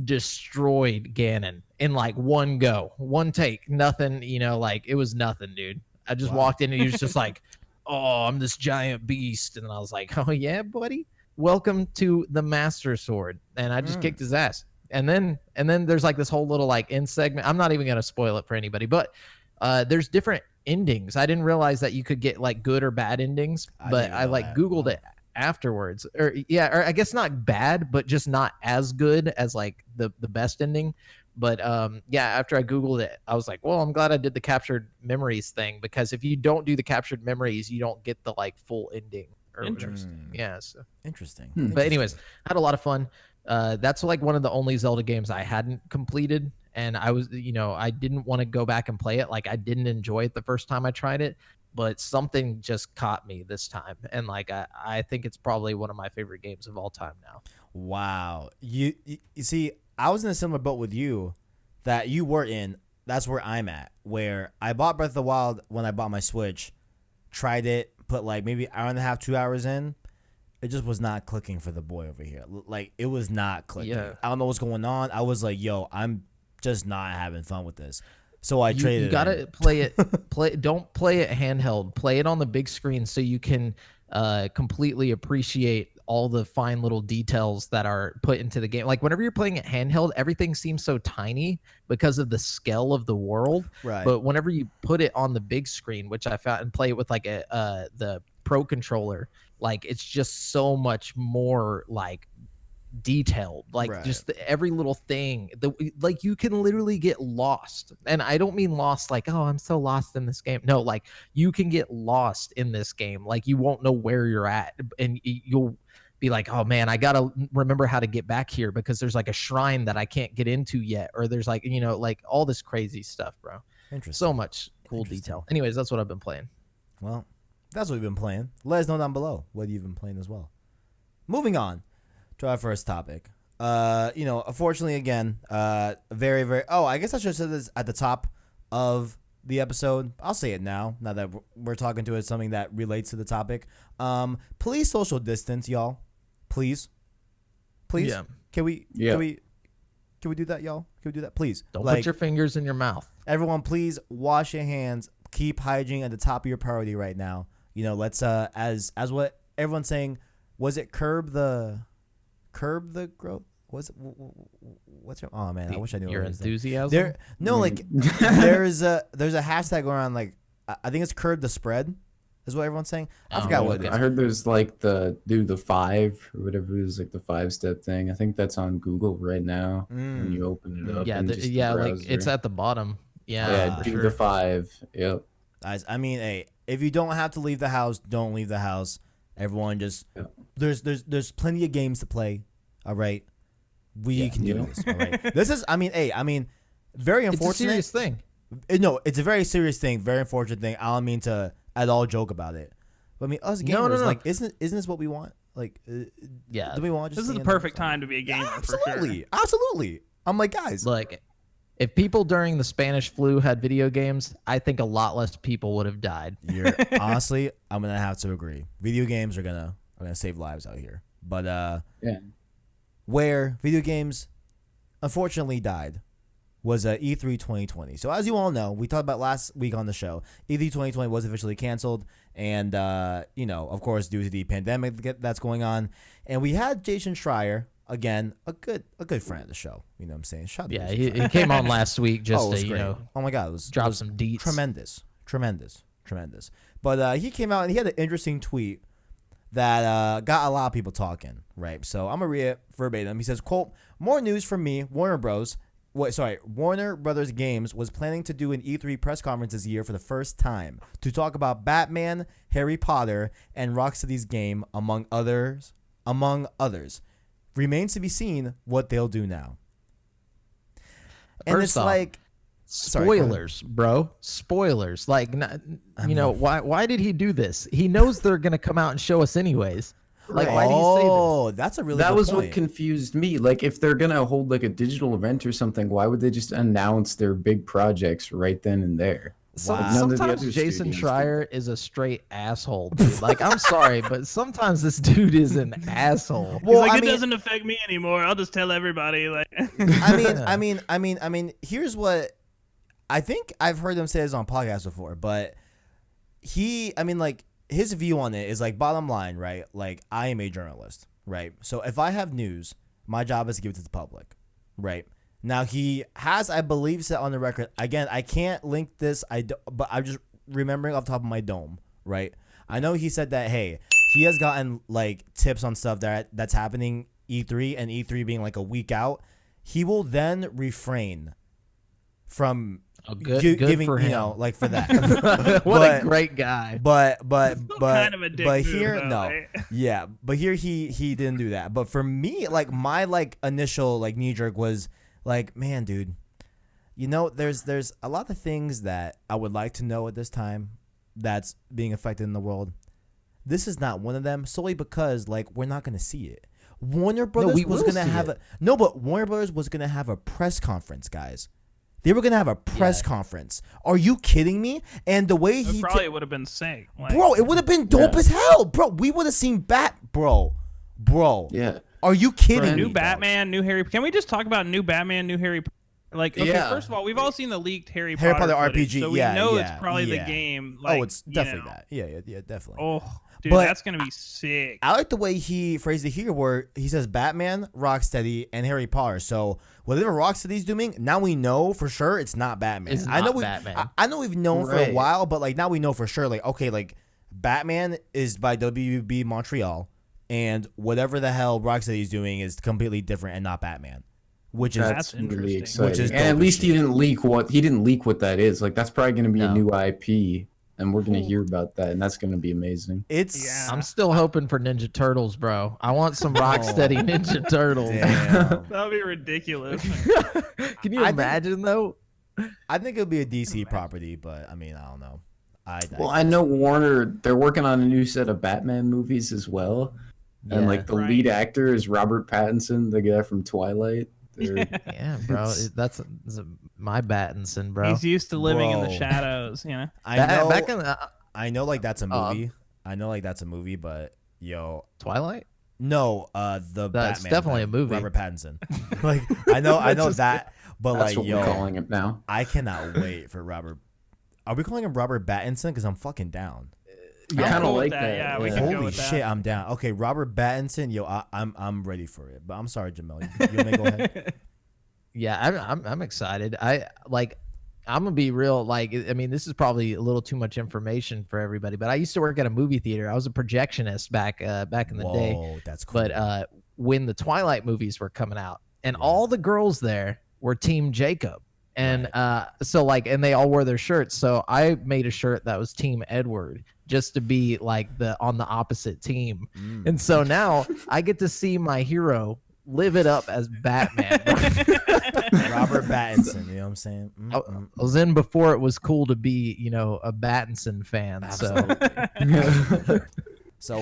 [SPEAKER 2] destroyed Ganon in like one go, one take, nothing, you know, like it was nothing, dude. I just walked in and he was just like, oh, I'm this giant beast. And I was like, oh yeah, buddy, welcome to the master sword. And I just kicked his ass. And then there's like this whole little like end segment. I'm not even gonna spoil it for anybody, but there's different endings. I didn't realize that you could get like good or bad endings, but I like Googled it afterwards. Or I guess not bad, but just not as good as like the best ending. But after I Googled it, I was like, well, I'm glad I did the captured memories thing, because if you don't do the captured memories, you don't get the like full ending.
[SPEAKER 1] Interesting.
[SPEAKER 2] Yeah. So.
[SPEAKER 4] Interesting.
[SPEAKER 2] But anyways, I had a lot of fun. That's like one of the only Zelda games I hadn't completed. And I was, I didn't want to go back and play it. Like I didn't enjoy it the first time I tried it, but something just caught me this time. And like, I think it's probably one of my favorite games of all time now.
[SPEAKER 4] Wow. You see, I was in a similar boat with you that you were in. That's where I'm at, where I bought Breath of the Wild when I bought my Switch, tried it, put like maybe an hour and a half, 2 hours in. It just was not clicking for the boy over here. Like, it was not clicking.
[SPEAKER 2] Yeah.
[SPEAKER 4] I don't know what's going on. I was like, yo, I'm just not having fun with this. So I traded it.
[SPEAKER 2] You gotta play it. Don't play it handheld. Play it on the big screen so you can completely appreciate all the fine little details that are put into the game. Like whenever you're playing it handheld, everything seems so tiny because of the scale of the world.
[SPEAKER 4] Right.
[SPEAKER 2] But whenever you put it on the big screen, which I found, and play it with like the Pro controller, like it's just so much more like detailed, like
[SPEAKER 4] Right.
[SPEAKER 2] just every little thing. Like you can literally get lost, and I don't mean lost like, oh, I'm so lost in this game. No, like you can get lost in this game. Like you won't know where you're at, and you'll be like, oh man, I gotta remember how to get back here because there's like a shrine that I can't get into yet, or there's like like all this crazy stuff, bro.
[SPEAKER 4] Interesting.
[SPEAKER 2] So much cool detail. Anyways, that's what I've been playing.
[SPEAKER 4] Well, that's what we've been playing. Let us know down below what you've been playing as well. Moving on to our first topic. Unfortunately, again, very, very. Oh, I guess I should have said this at the top of the episode. I'll say it now that we're talking to it, something that relates to the topic. Please social distance, y'all. Please.
[SPEAKER 2] Yeah.
[SPEAKER 4] Can we do that, y'all? Can we do that, please?
[SPEAKER 2] Don't put your fingers in your mouth.
[SPEAKER 4] Everyone, please wash your hands. Keep hygiene at the top of your priority right now. Let's as what everyone's saying. Was it curb the growth? What's your? Oh man, I wish I knew
[SPEAKER 2] your
[SPEAKER 4] what it was.
[SPEAKER 2] enthusiasm.
[SPEAKER 4] There's a hashtag going around, like I think it's curb the spread, is what everyone's saying. I forgot what it is.
[SPEAKER 3] I heard there's like the 5 or whatever it is, like the 5-step thing. I think that's on Google right now when you open it up.
[SPEAKER 2] Yeah, like it's at the bottom.
[SPEAKER 3] Yeah, do the 5. Yep.
[SPEAKER 4] Guys, I mean, hey, if you don't have to leave the house, don't leave the house. Everyone just there's plenty of games to play. All right, we can do this. All right, this is very unfortunate.
[SPEAKER 2] It's a serious thing.
[SPEAKER 4] No, it's a very serious thing, very unfortunate thing. I don't mean to at all joke about it, but I mean us gamers,
[SPEAKER 2] no.
[SPEAKER 4] like, isn't this what we want? Like, do we want?
[SPEAKER 1] This is the perfect time to be a gamer.
[SPEAKER 4] Absolutely,
[SPEAKER 1] for sure.
[SPEAKER 4] Absolutely. I'm like, guys,
[SPEAKER 2] like, if people during the Spanish flu had video games, I think a lot less people would have died.
[SPEAKER 4] Honestly, I'm gonna have to agree. Video games are gonna save lives out here. But where video games unfortunately died was E3 2020. So as you all know, we talked about last week on the show, E3 2020 was officially canceled, and of course, due to the pandemic that's going on, and we had Jason Schreier. Again, a good friend of the show. You know what I'm saying? Shout out to
[SPEAKER 2] he came on last week just to,
[SPEAKER 4] oh my God, it was
[SPEAKER 2] some deets.
[SPEAKER 4] Tremendous. But he came out and he had an interesting tweet that got a lot of people talking, right? So I'm going to read it verbatim. He says, quote, "More news from me, Warner Brothers Games was planning to do an E3 press conference this year for the first time to talk about Batman, Harry Potter, and Rocksteady's game, among others. Remains to be seen what they'll do now." And
[SPEAKER 2] First off,
[SPEAKER 4] like
[SPEAKER 2] spoilers, bro. Spoilers. Like, why did he do this? He knows they're gonna come out and show us anyways. Like, why do you say this?
[SPEAKER 4] Oh, that's a really
[SPEAKER 3] that
[SPEAKER 4] good
[SPEAKER 3] was
[SPEAKER 4] point.
[SPEAKER 3] what confused me. Like, if they're gonna hold like a digital event or something, why would they just announce their big projects right then and there?
[SPEAKER 4] Wow.
[SPEAKER 2] Sometimes Jason Schreier is a straight asshole, dude. Like, I'm sorry, but sometimes this dude is an asshole.
[SPEAKER 1] He's like, it doesn't affect me anymore. I'll just tell everybody. Like,
[SPEAKER 4] I mean, here's what I think I've heard them say this on podcasts before, but his view on it is like, bottom line, right? Like, I am a journalist, right? So if I have news, my job is to give it to the public. right? Now he has, I believe, said on the record, again, I can't link this, but I'm just remembering off the top of my dome, right? I know he said that, hey, he has gotten like tips on stuff that's happening E3, and E3 being like a week out. He will then refrain from
[SPEAKER 2] Good
[SPEAKER 4] giving,
[SPEAKER 2] for him.
[SPEAKER 4] like for that.
[SPEAKER 2] What a great guy.
[SPEAKER 4] But
[SPEAKER 1] kind of a dick move,
[SPEAKER 4] here,
[SPEAKER 1] though,
[SPEAKER 4] no,
[SPEAKER 1] right?
[SPEAKER 4] yeah, but here he didn't do that. But for me, like my like initial like knee jerk was like, man, dude, there's a lot of things that I would like to know at this time that's being affected in the world. This is not one of them, solely because like we're not gonna see it. Warner Brothers was gonna have but Warner Brothers was gonna have a press conference, guys. They were gonna have a press conference. Are you kidding me? And the way he
[SPEAKER 1] probably would have been sick,
[SPEAKER 4] bro. It would have been dope as hell, bro. We would have seen bro.
[SPEAKER 3] Yeah.
[SPEAKER 4] Are you kidding me?
[SPEAKER 1] New Batman, new Harry. Can we just talk about new Batman, new Harry? Like, okay, first of all, we've all seen the leaked Harry Potter
[SPEAKER 4] RPG,
[SPEAKER 1] footage, so we know it's probably the game. Like,
[SPEAKER 4] it's definitely that. Yeah, definitely.
[SPEAKER 1] Oh, dude,
[SPEAKER 4] But
[SPEAKER 1] that's gonna be sick.
[SPEAKER 4] I like the way he phrased it here, where he says Batman, Rocksteady, and Harry Potter. So whatever Rocksteady's doing, now we know for sure it's not Batman.
[SPEAKER 2] It's
[SPEAKER 4] I know
[SPEAKER 2] not Batman.
[SPEAKER 4] I know we've known for a while, but like now we know for sure. Like, okay, like Batman is by WB Montreal, and whatever the hell Rocksteady's doing is completely different and not Batman.
[SPEAKER 3] That's really exciting.
[SPEAKER 4] Which is
[SPEAKER 3] and at least he didn't leak what that is. Like that's probably going to be a new IP, and we're going to hear about that, and that's going to be amazing.
[SPEAKER 2] I'm still hoping for Ninja Turtles, bro. I want some Rocksteady Ninja Turtles.
[SPEAKER 1] That'd be ridiculous.
[SPEAKER 2] Can you imagine though?
[SPEAKER 4] I think it'll be a DC property, but I mean, I don't know.
[SPEAKER 3] I know Warner. They're working on a new set of Batman movies as well, and like the lead actor is Robert Pattinson, the guy from Twilight.
[SPEAKER 2] Yeah, bro. That's my Battinson, bro.
[SPEAKER 1] He's used to living in the shadows, you know.
[SPEAKER 4] I know, like that's a movie. I know, like that's a movie, but
[SPEAKER 2] Twilight.
[SPEAKER 4] No, the
[SPEAKER 2] that's
[SPEAKER 4] Batman,
[SPEAKER 2] definitely a movie.
[SPEAKER 4] Robert Pattinson. Like I know that, but
[SPEAKER 3] that's
[SPEAKER 4] like
[SPEAKER 3] what we're calling it now.
[SPEAKER 4] I cannot wait for Robert. Are we calling him Robert Pattinson? Because I'm fucking down.
[SPEAKER 3] Yeah, I kind of like that.
[SPEAKER 1] Yeah, we can go
[SPEAKER 4] Holy
[SPEAKER 1] with
[SPEAKER 4] shit,
[SPEAKER 1] that.
[SPEAKER 4] I'm down. Okay, Robert Pattinson, I'm ready for it. But I'm sorry, Jamal. You may go ahead.
[SPEAKER 2] Yeah, I'm excited. I'm gonna be real. Like, I mean, this is probably a little too much information for everybody, but I used to work at a movie theater. I was a projectionist back in the day.
[SPEAKER 4] Whoa, that's cool.
[SPEAKER 2] But when the Twilight movies were coming out, and all the girls there were Team Jacob. And so like, and they all wore their shirts. So I made a shirt that was Team Edward, just to be like on the opposite team. And so now I get to see my hero live it up as Batman.
[SPEAKER 4] Robert Pattinson, you know what I'm saying?
[SPEAKER 2] I was in before it was cool to be, a Pattinson fan.
[SPEAKER 4] Absolutely. So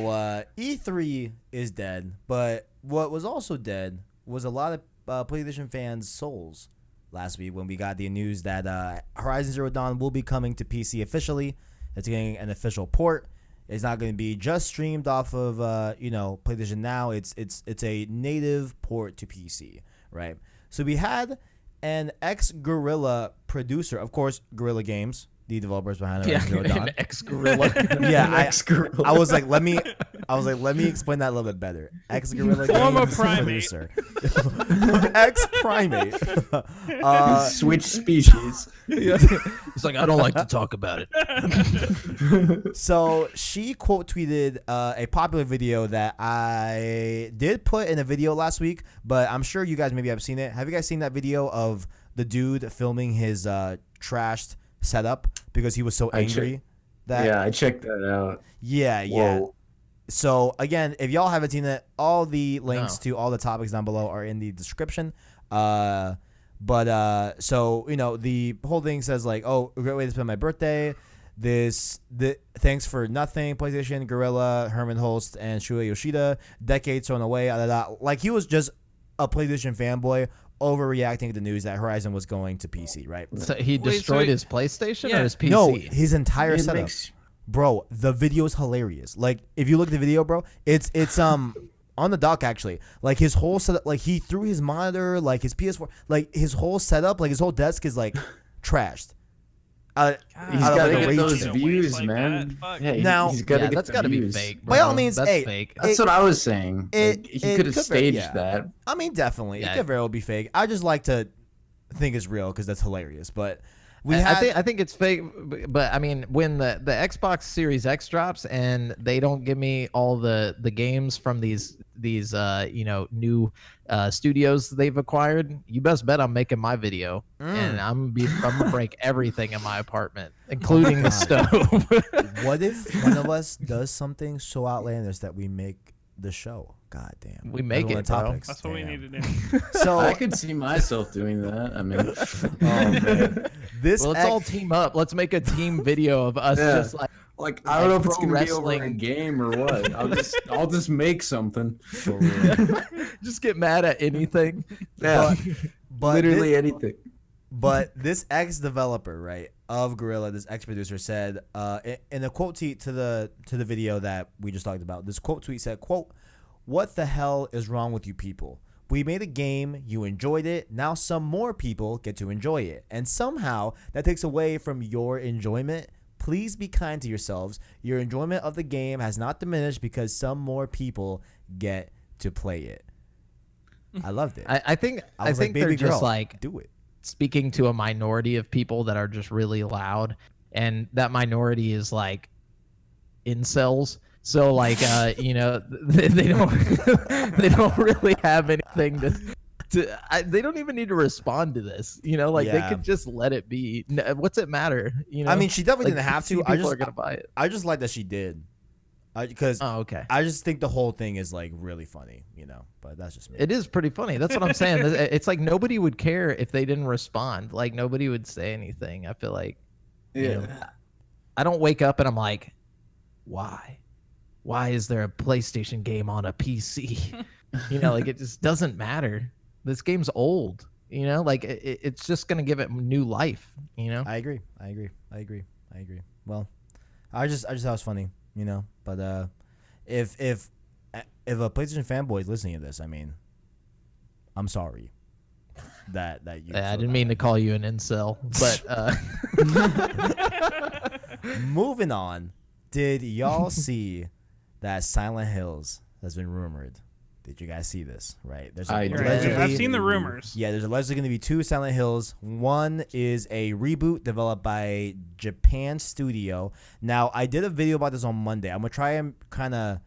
[SPEAKER 4] E3 is dead, but what was also dead was a lot of PlayStation fans' souls. Last week when we got the news that Horizon Zero Dawn will be coming to PC officially. It's getting an official port. It's not going to be just streamed off of PlayStation Now. It's a native port to PC, right? So we had an ex-Guerrilla producer, of course, Guerrilla Games, the developers behind Horizon Zero Dawn.
[SPEAKER 2] Ex-Gorilla.
[SPEAKER 4] I was like, let me explain that a little bit better. Ex-Guerrilla Games producer. Ex-primate.
[SPEAKER 3] Switch species.
[SPEAKER 2] It's like, I don't like to talk about it.
[SPEAKER 4] So she quote tweeted a popular video that I did put in a video last week, but I'm sure you guys maybe have seen it. Have you guys seen that video of the dude filming his trashed setup because he was so angry?
[SPEAKER 3] I checked that out.
[SPEAKER 4] Yeah. So again, if y'all haven't seen it, all the links to all the topics down below are in the description. So the whole thing says like, oh, a great way to spend my birthday. Thanks for nothing, PlayStation, Guerrilla, Herman Holst, and Shuei Yoshida. Decades thrown away. Like he was just a PlayStation fanboy overreacting to the news that Horizon was going to PC, right?
[SPEAKER 2] So he destroyed his PlayStation or his PC?
[SPEAKER 4] No, his entire setup. Bro, the video is hilarious. Like, if you look at the video, bro, it's on the dock actually. Like his whole setup, like he threw his monitor, like his PS4, like his whole setup, like his whole desk is like trashed.
[SPEAKER 1] God,
[SPEAKER 3] He's
[SPEAKER 4] out of,
[SPEAKER 3] got
[SPEAKER 4] like,
[SPEAKER 3] to
[SPEAKER 4] a
[SPEAKER 3] get
[SPEAKER 4] rage
[SPEAKER 3] those
[SPEAKER 4] quit.
[SPEAKER 3] views,
[SPEAKER 1] Like
[SPEAKER 3] man.
[SPEAKER 1] that. Fuck.
[SPEAKER 3] Yeah,
[SPEAKER 4] Now-
[SPEAKER 3] he's got to
[SPEAKER 2] Yeah,
[SPEAKER 3] get
[SPEAKER 2] that's
[SPEAKER 3] the
[SPEAKER 2] got to be
[SPEAKER 3] views.
[SPEAKER 2] fake.
[SPEAKER 4] By all
[SPEAKER 2] bro.
[SPEAKER 4] means,
[SPEAKER 2] that's
[SPEAKER 4] hey,
[SPEAKER 2] fake.
[SPEAKER 3] That's what I was saying. Like, he
[SPEAKER 4] it
[SPEAKER 3] could have
[SPEAKER 4] could very-
[SPEAKER 3] staged
[SPEAKER 4] yeah.
[SPEAKER 3] that.
[SPEAKER 4] I mean, definitely, it
[SPEAKER 2] Yeah.
[SPEAKER 4] could very well be fake. I just like to think it's real because that's hilarious. But we
[SPEAKER 2] I
[SPEAKER 4] had,
[SPEAKER 2] think it's fake, but I mean, when the Xbox Series X drops and they don't give me all the games from these new studios they've acquired, you best bet I'm making my video, and I'm gonna break everything in my apartment, including the stove.
[SPEAKER 4] what if one of us does something so outlandish that we make the show? God damn,
[SPEAKER 2] We make
[SPEAKER 4] That's one of
[SPEAKER 2] it,
[SPEAKER 4] the
[SPEAKER 2] bro.
[SPEAKER 4] topics.
[SPEAKER 1] That's what we
[SPEAKER 4] Damn.
[SPEAKER 1] need to do.
[SPEAKER 4] So
[SPEAKER 3] I could see myself doing that. I mean,
[SPEAKER 4] oh man, this
[SPEAKER 2] Well, let's all team up. Let's make a team video of us
[SPEAKER 3] Yeah.
[SPEAKER 2] just
[SPEAKER 3] like I don't know if it's
[SPEAKER 2] pro
[SPEAKER 3] gonna be over a
[SPEAKER 2] wrestling.
[SPEAKER 3] game or what. I'll just make something.
[SPEAKER 4] for real.
[SPEAKER 2] just get mad at anything.
[SPEAKER 3] Yeah,
[SPEAKER 4] But
[SPEAKER 3] literally anything.
[SPEAKER 4] But this ex-developer, right, of Guerrilla, this ex-producer said, in a quote tweet to the video that we just talked about, this quote tweet said, quote, "What the hell is wrong with you people? We made a game, you enjoyed it, now some more people get to enjoy it. And somehow that takes away from your enjoyment. Please be kind to yourselves. Your enjoyment of the game has not diminished because some more people get to play it." I loved it.
[SPEAKER 2] I think
[SPEAKER 4] I was like,
[SPEAKER 2] they're
[SPEAKER 4] baby girl,
[SPEAKER 2] just like
[SPEAKER 4] do it.
[SPEAKER 2] speaking to a minority of people that are just really loud, and that minority is like incels. So like they don't they don't really have anything they don't even need to respond to this. Like
[SPEAKER 4] Yeah.
[SPEAKER 2] they could just let it be. What's it matter?
[SPEAKER 4] I mean, she definitely
[SPEAKER 2] Like,
[SPEAKER 4] didn't have to.
[SPEAKER 2] people are gonna buy it.
[SPEAKER 4] I just like that she did. Because
[SPEAKER 2] Oh, okay.
[SPEAKER 4] I just think the whole thing is like really funny, but that's just me.
[SPEAKER 2] It is pretty funny. That's what I'm saying. It's like nobody would care if they didn't respond. Like nobody would say anything. I feel like I don't wake up and I'm like, why? Why is there a PlayStation game on a PC? Like it just doesn't matter. This game's old. Like it's just gonna give it new life.
[SPEAKER 4] I agree. Well, I just thought it was funny, But if a PlayStation fanboy is listening to this, I mean, I'm sorry that you.
[SPEAKER 2] I didn't mean to call you an incel, but
[SPEAKER 4] Moving on, did y'all see that Silent Hills has been rumored? Did you guys see this? Right? There's
[SPEAKER 3] I did.
[SPEAKER 1] I've seen the rumors.
[SPEAKER 4] Yeah, there's allegedly going to be 2 Silent Hills. One is a reboot developed by Japan Studio. Now, I did a video about this on Monday. I'm going to try and kind of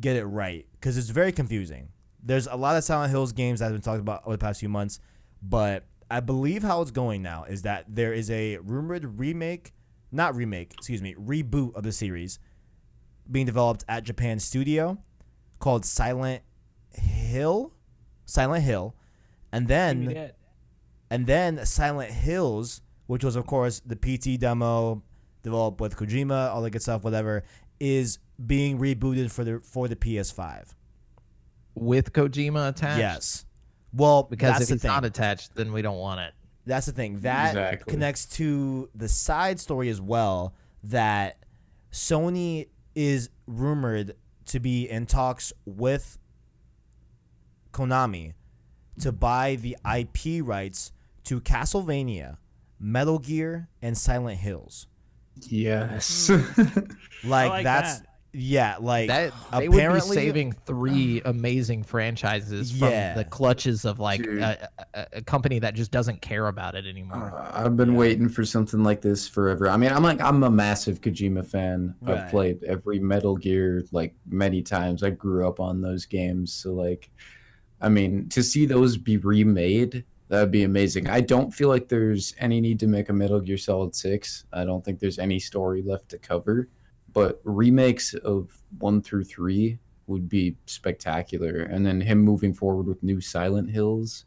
[SPEAKER 4] get it right because it's very confusing. There's a lot of Silent Hills games that have been talked about over the past few months, but I believe how it's going now is that there is a rumored reboot of the series being developed at Japan Studio called Silent Hill, and then Silent Hills, which was of course the PT demo developed with Kojima, all that good stuff, whatever, is being rebooted for the PS5
[SPEAKER 2] with Kojima attached.
[SPEAKER 4] Yes, well,
[SPEAKER 2] because
[SPEAKER 4] that's
[SPEAKER 2] if
[SPEAKER 4] the
[SPEAKER 2] it's
[SPEAKER 4] thing.
[SPEAKER 2] not attached, then we don't want it.
[SPEAKER 4] That's the thing. That
[SPEAKER 3] Exactly.
[SPEAKER 4] connects to the side story as well, that Sony is rumored to be in talks with Konami to buy the IP rights to Castlevania, Metal Gear, and Silent Hills.
[SPEAKER 3] Yes.
[SPEAKER 1] like
[SPEAKER 4] that's
[SPEAKER 1] that.
[SPEAKER 4] yeah, like
[SPEAKER 2] That they would be
[SPEAKER 4] apparently
[SPEAKER 2] saving 3 amazing franchises from
[SPEAKER 4] Yeah.
[SPEAKER 2] the clutches of like
[SPEAKER 3] Dude.
[SPEAKER 2] a company that just doesn't care about it anymore.
[SPEAKER 3] I've been waiting for something like this forever. I mean, I'm a massive Kojima fan.
[SPEAKER 4] Right.
[SPEAKER 3] I've played every Metal Gear like many times. I grew up on those games, so like, I mean, to see those be remade, that'd be amazing. I don't feel like there's any need to make a Metal Gear Solid 6. I don't think there's any story left to cover, but remakes of 1 through 3 would be spectacular. And then him moving forward with new Silent Hills.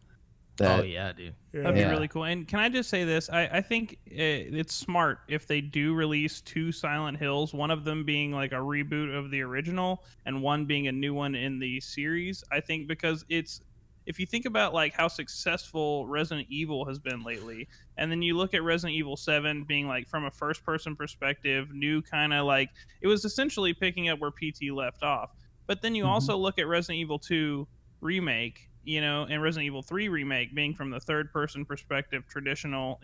[SPEAKER 2] Oh yeah, dude.
[SPEAKER 1] That'd be
[SPEAKER 3] Yeah.
[SPEAKER 1] really cool. And can I just say this? I think it's smart if they do release 2 Silent Hills, one of them being like a reboot of the original and one being a new one in the series. I think because if you think about like how successful Resident Evil has been lately, and then you look at Resident Evil 7 being like from a first person perspective, new kind of like it was essentially picking up where PT left off. But then you also look at Resident Evil 2 Remake, and Resident Evil 3 Remake being from the third person perspective, traditional,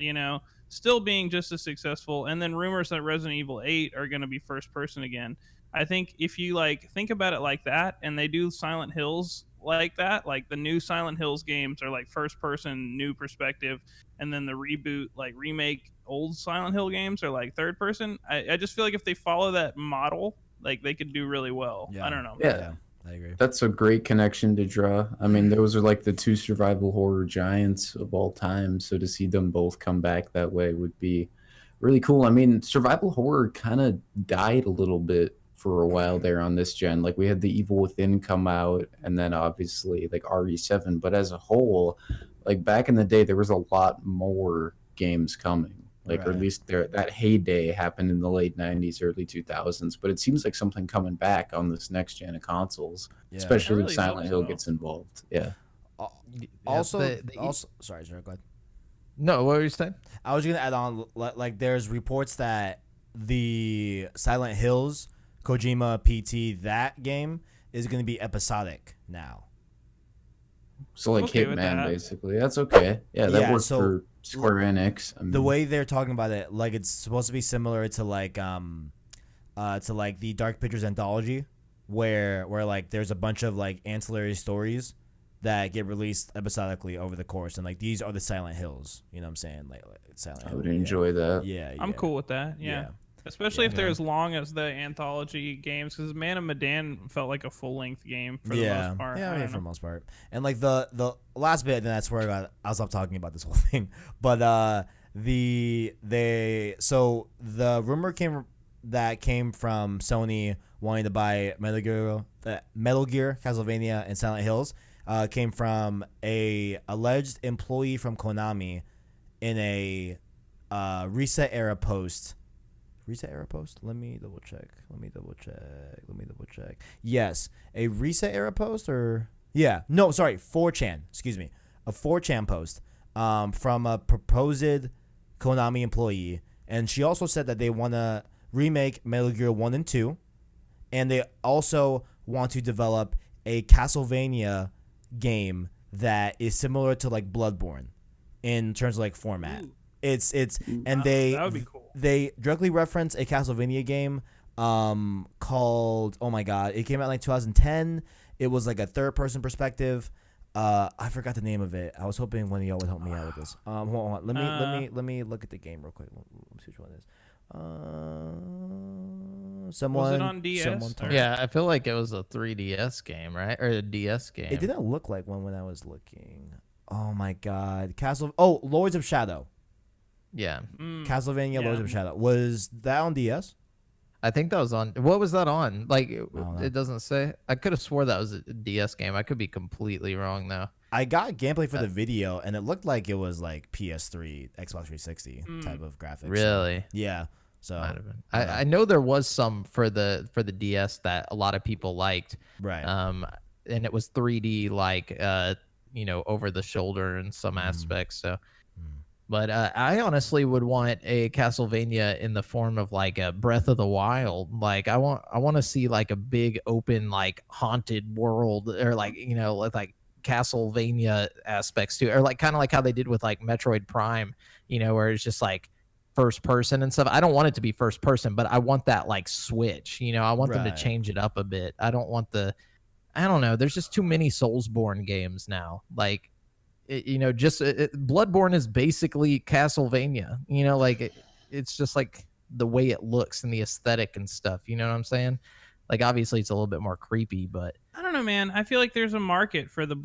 [SPEAKER 1] still being just as successful. And then rumors that Resident Evil 8 are going to be first person again. I think if you think about it like that, and they do Silent Hills like that, like the new Silent Hills games are like first person, new perspective, and then the reboot, like remake old Silent Hill games are like third person. I just feel like if they follow that model, like they could do really well.
[SPEAKER 4] Yeah.
[SPEAKER 1] I don't know.
[SPEAKER 3] Yeah.
[SPEAKER 4] I agree.
[SPEAKER 3] That's a great connection to draw. I mean, those are like the two survival horror giants of all time. So to see them both come back that way would be really cool. I mean, survival horror kind of died a little bit for a while there on this gen. Like we had The Evil Within come out, and then obviously like RE7. But as a whole, like back in the day, there was a lot more games coming. Like, or at
[SPEAKER 4] Right.
[SPEAKER 3] least that heyday happened in the late 90s, early 2000s. But it seems like something coming back on this next gen of consoles,
[SPEAKER 4] Yeah.
[SPEAKER 3] especially
[SPEAKER 1] I
[SPEAKER 3] if
[SPEAKER 1] really
[SPEAKER 3] Silent
[SPEAKER 1] hope
[SPEAKER 3] Hill
[SPEAKER 1] so.
[SPEAKER 3] gets involved. Yeah.
[SPEAKER 4] Also,
[SPEAKER 2] the-
[SPEAKER 4] also, sorry, go ahead.
[SPEAKER 2] No, what were you saying?
[SPEAKER 4] I was gonna add on, like, there's reports that the Silent Hills Kojima PT that game is gonna be episodic now.
[SPEAKER 3] So like
[SPEAKER 1] Okay with
[SPEAKER 3] Hitman,
[SPEAKER 1] that.
[SPEAKER 3] basically. That's okay. Yeah, that
[SPEAKER 4] Yeah,
[SPEAKER 3] works
[SPEAKER 4] so
[SPEAKER 3] for Square Enix. I mean,
[SPEAKER 4] The way they're talking about it, like it's supposed to be similar to like the Dark Pictures anthology, where like there's a bunch of like ancillary stories that get released episodically over the course, and like these are the Silent Hills. You know what I'm saying? Like Silent
[SPEAKER 3] I
[SPEAKER 4] Hill.
[SPEAKER 3] would enjoy that.
[SPEAKER 4] Yeah,
[SPEAKER 1] I'm cool with that. Yeah. Especially if they're as long as the anthology games, because Man of Medan felt like a full length game for the most part.
[SPEAKER 4] Yeah,
[SPEAKER 1] I
[SPEAKER 4] I mean,
[SPEAKER 1] don't
[SPEAKER 4] for the
[SPEAKER 1] know.
[SPEAKER 4] most part. And like the last bit, then I swear I'll stop talking about this whole thing. But the rumor came from Sony wanting to buy Metal Gear, Castlevania, and Silent Hills. Came from a alleged employee from Konami in a Reset Era post. Reset Era post? Let me double check. Yes. A Reset Era post or... Yeah. No, sorry. 4chan. Excuse me. A 4chan post from a proposed Konami employee. And she also said that they want to remake Metal Gear 1 and 2. And they also want to develop a Castlevania game that is similar to like Bloodborne in terms of like format.
[SPEAKER 1] Ooh.
[SPEAKER 4] It's and
[SPEAKER 1] That would be cool.
[SPEAKER 4] they directly reference a Castlevania game called, oh my god, it came out in like 2010. It was like a third person perspective. I forgot the name of it. I was hoping one of y'all would help me out with this. Hold on. Let me look at the game real quick. Let me see which one it is. Someone
[SPEAKER 1] Was it on DS?
[SPEAKER 4] someone told-
[SPEAKER 2] Yeah, I feel like it was a 3DS game, right? Or a DS game.
[SPEAKER 4] It didn't look like one when I was looking. Oh my god. Lords of Shadow.
[SPEAKER 2] Yeah.
[SPEAKER 4] Castlevania
[SPEAKER 1] Yeah.
[SPEAKER 4] Lords of Shadow. Was that on DS?
[SPEAKER 2] I think that was on. What was that on? Like,
[SPEAKER 4] don't know.
[SPEAKER 2] it doesn't say. I could have swore that was a DS game. I could be completely wrong, though.
[SPEAKER 4] I got gameplay for the video, and it looked like it was like PS3, Xbox 360 type of graphics.
[SPEAKER 2] Really?
[SPEAKER 4] Yeah. So
[SPEAKER 2] Might have been. I know there was some for the DS that a lot of people liked.
[SPEAKER 4] right.
[SPEAKER 2] And it was 3D, like, over the shoulder in some aspects. So, but I honestly would want a Castlevania in the form of like a Breath of the Wild. Like, I want to see like a big open like haunted world, or like with like Castlevania aspects to it, or like kind of like how they did with like Metroid Prime, where it's just like first person and stuff. I don't want it to be first person, but I want that like switch. I want them to
[SPEAKER 4] Right.
[SPEAKER 2] change it up a bit. I don't want I don't know. There's just too many Soulsborne games now. Like, Bloodborne is basically Castlevania. It's just like the way it looks and the aesthetic and stuff. You know what I'm saying? Like, obviously, it's a little bit more creepy, but
[SPEAKER 1] I don't know, man. I feel like there's a market for the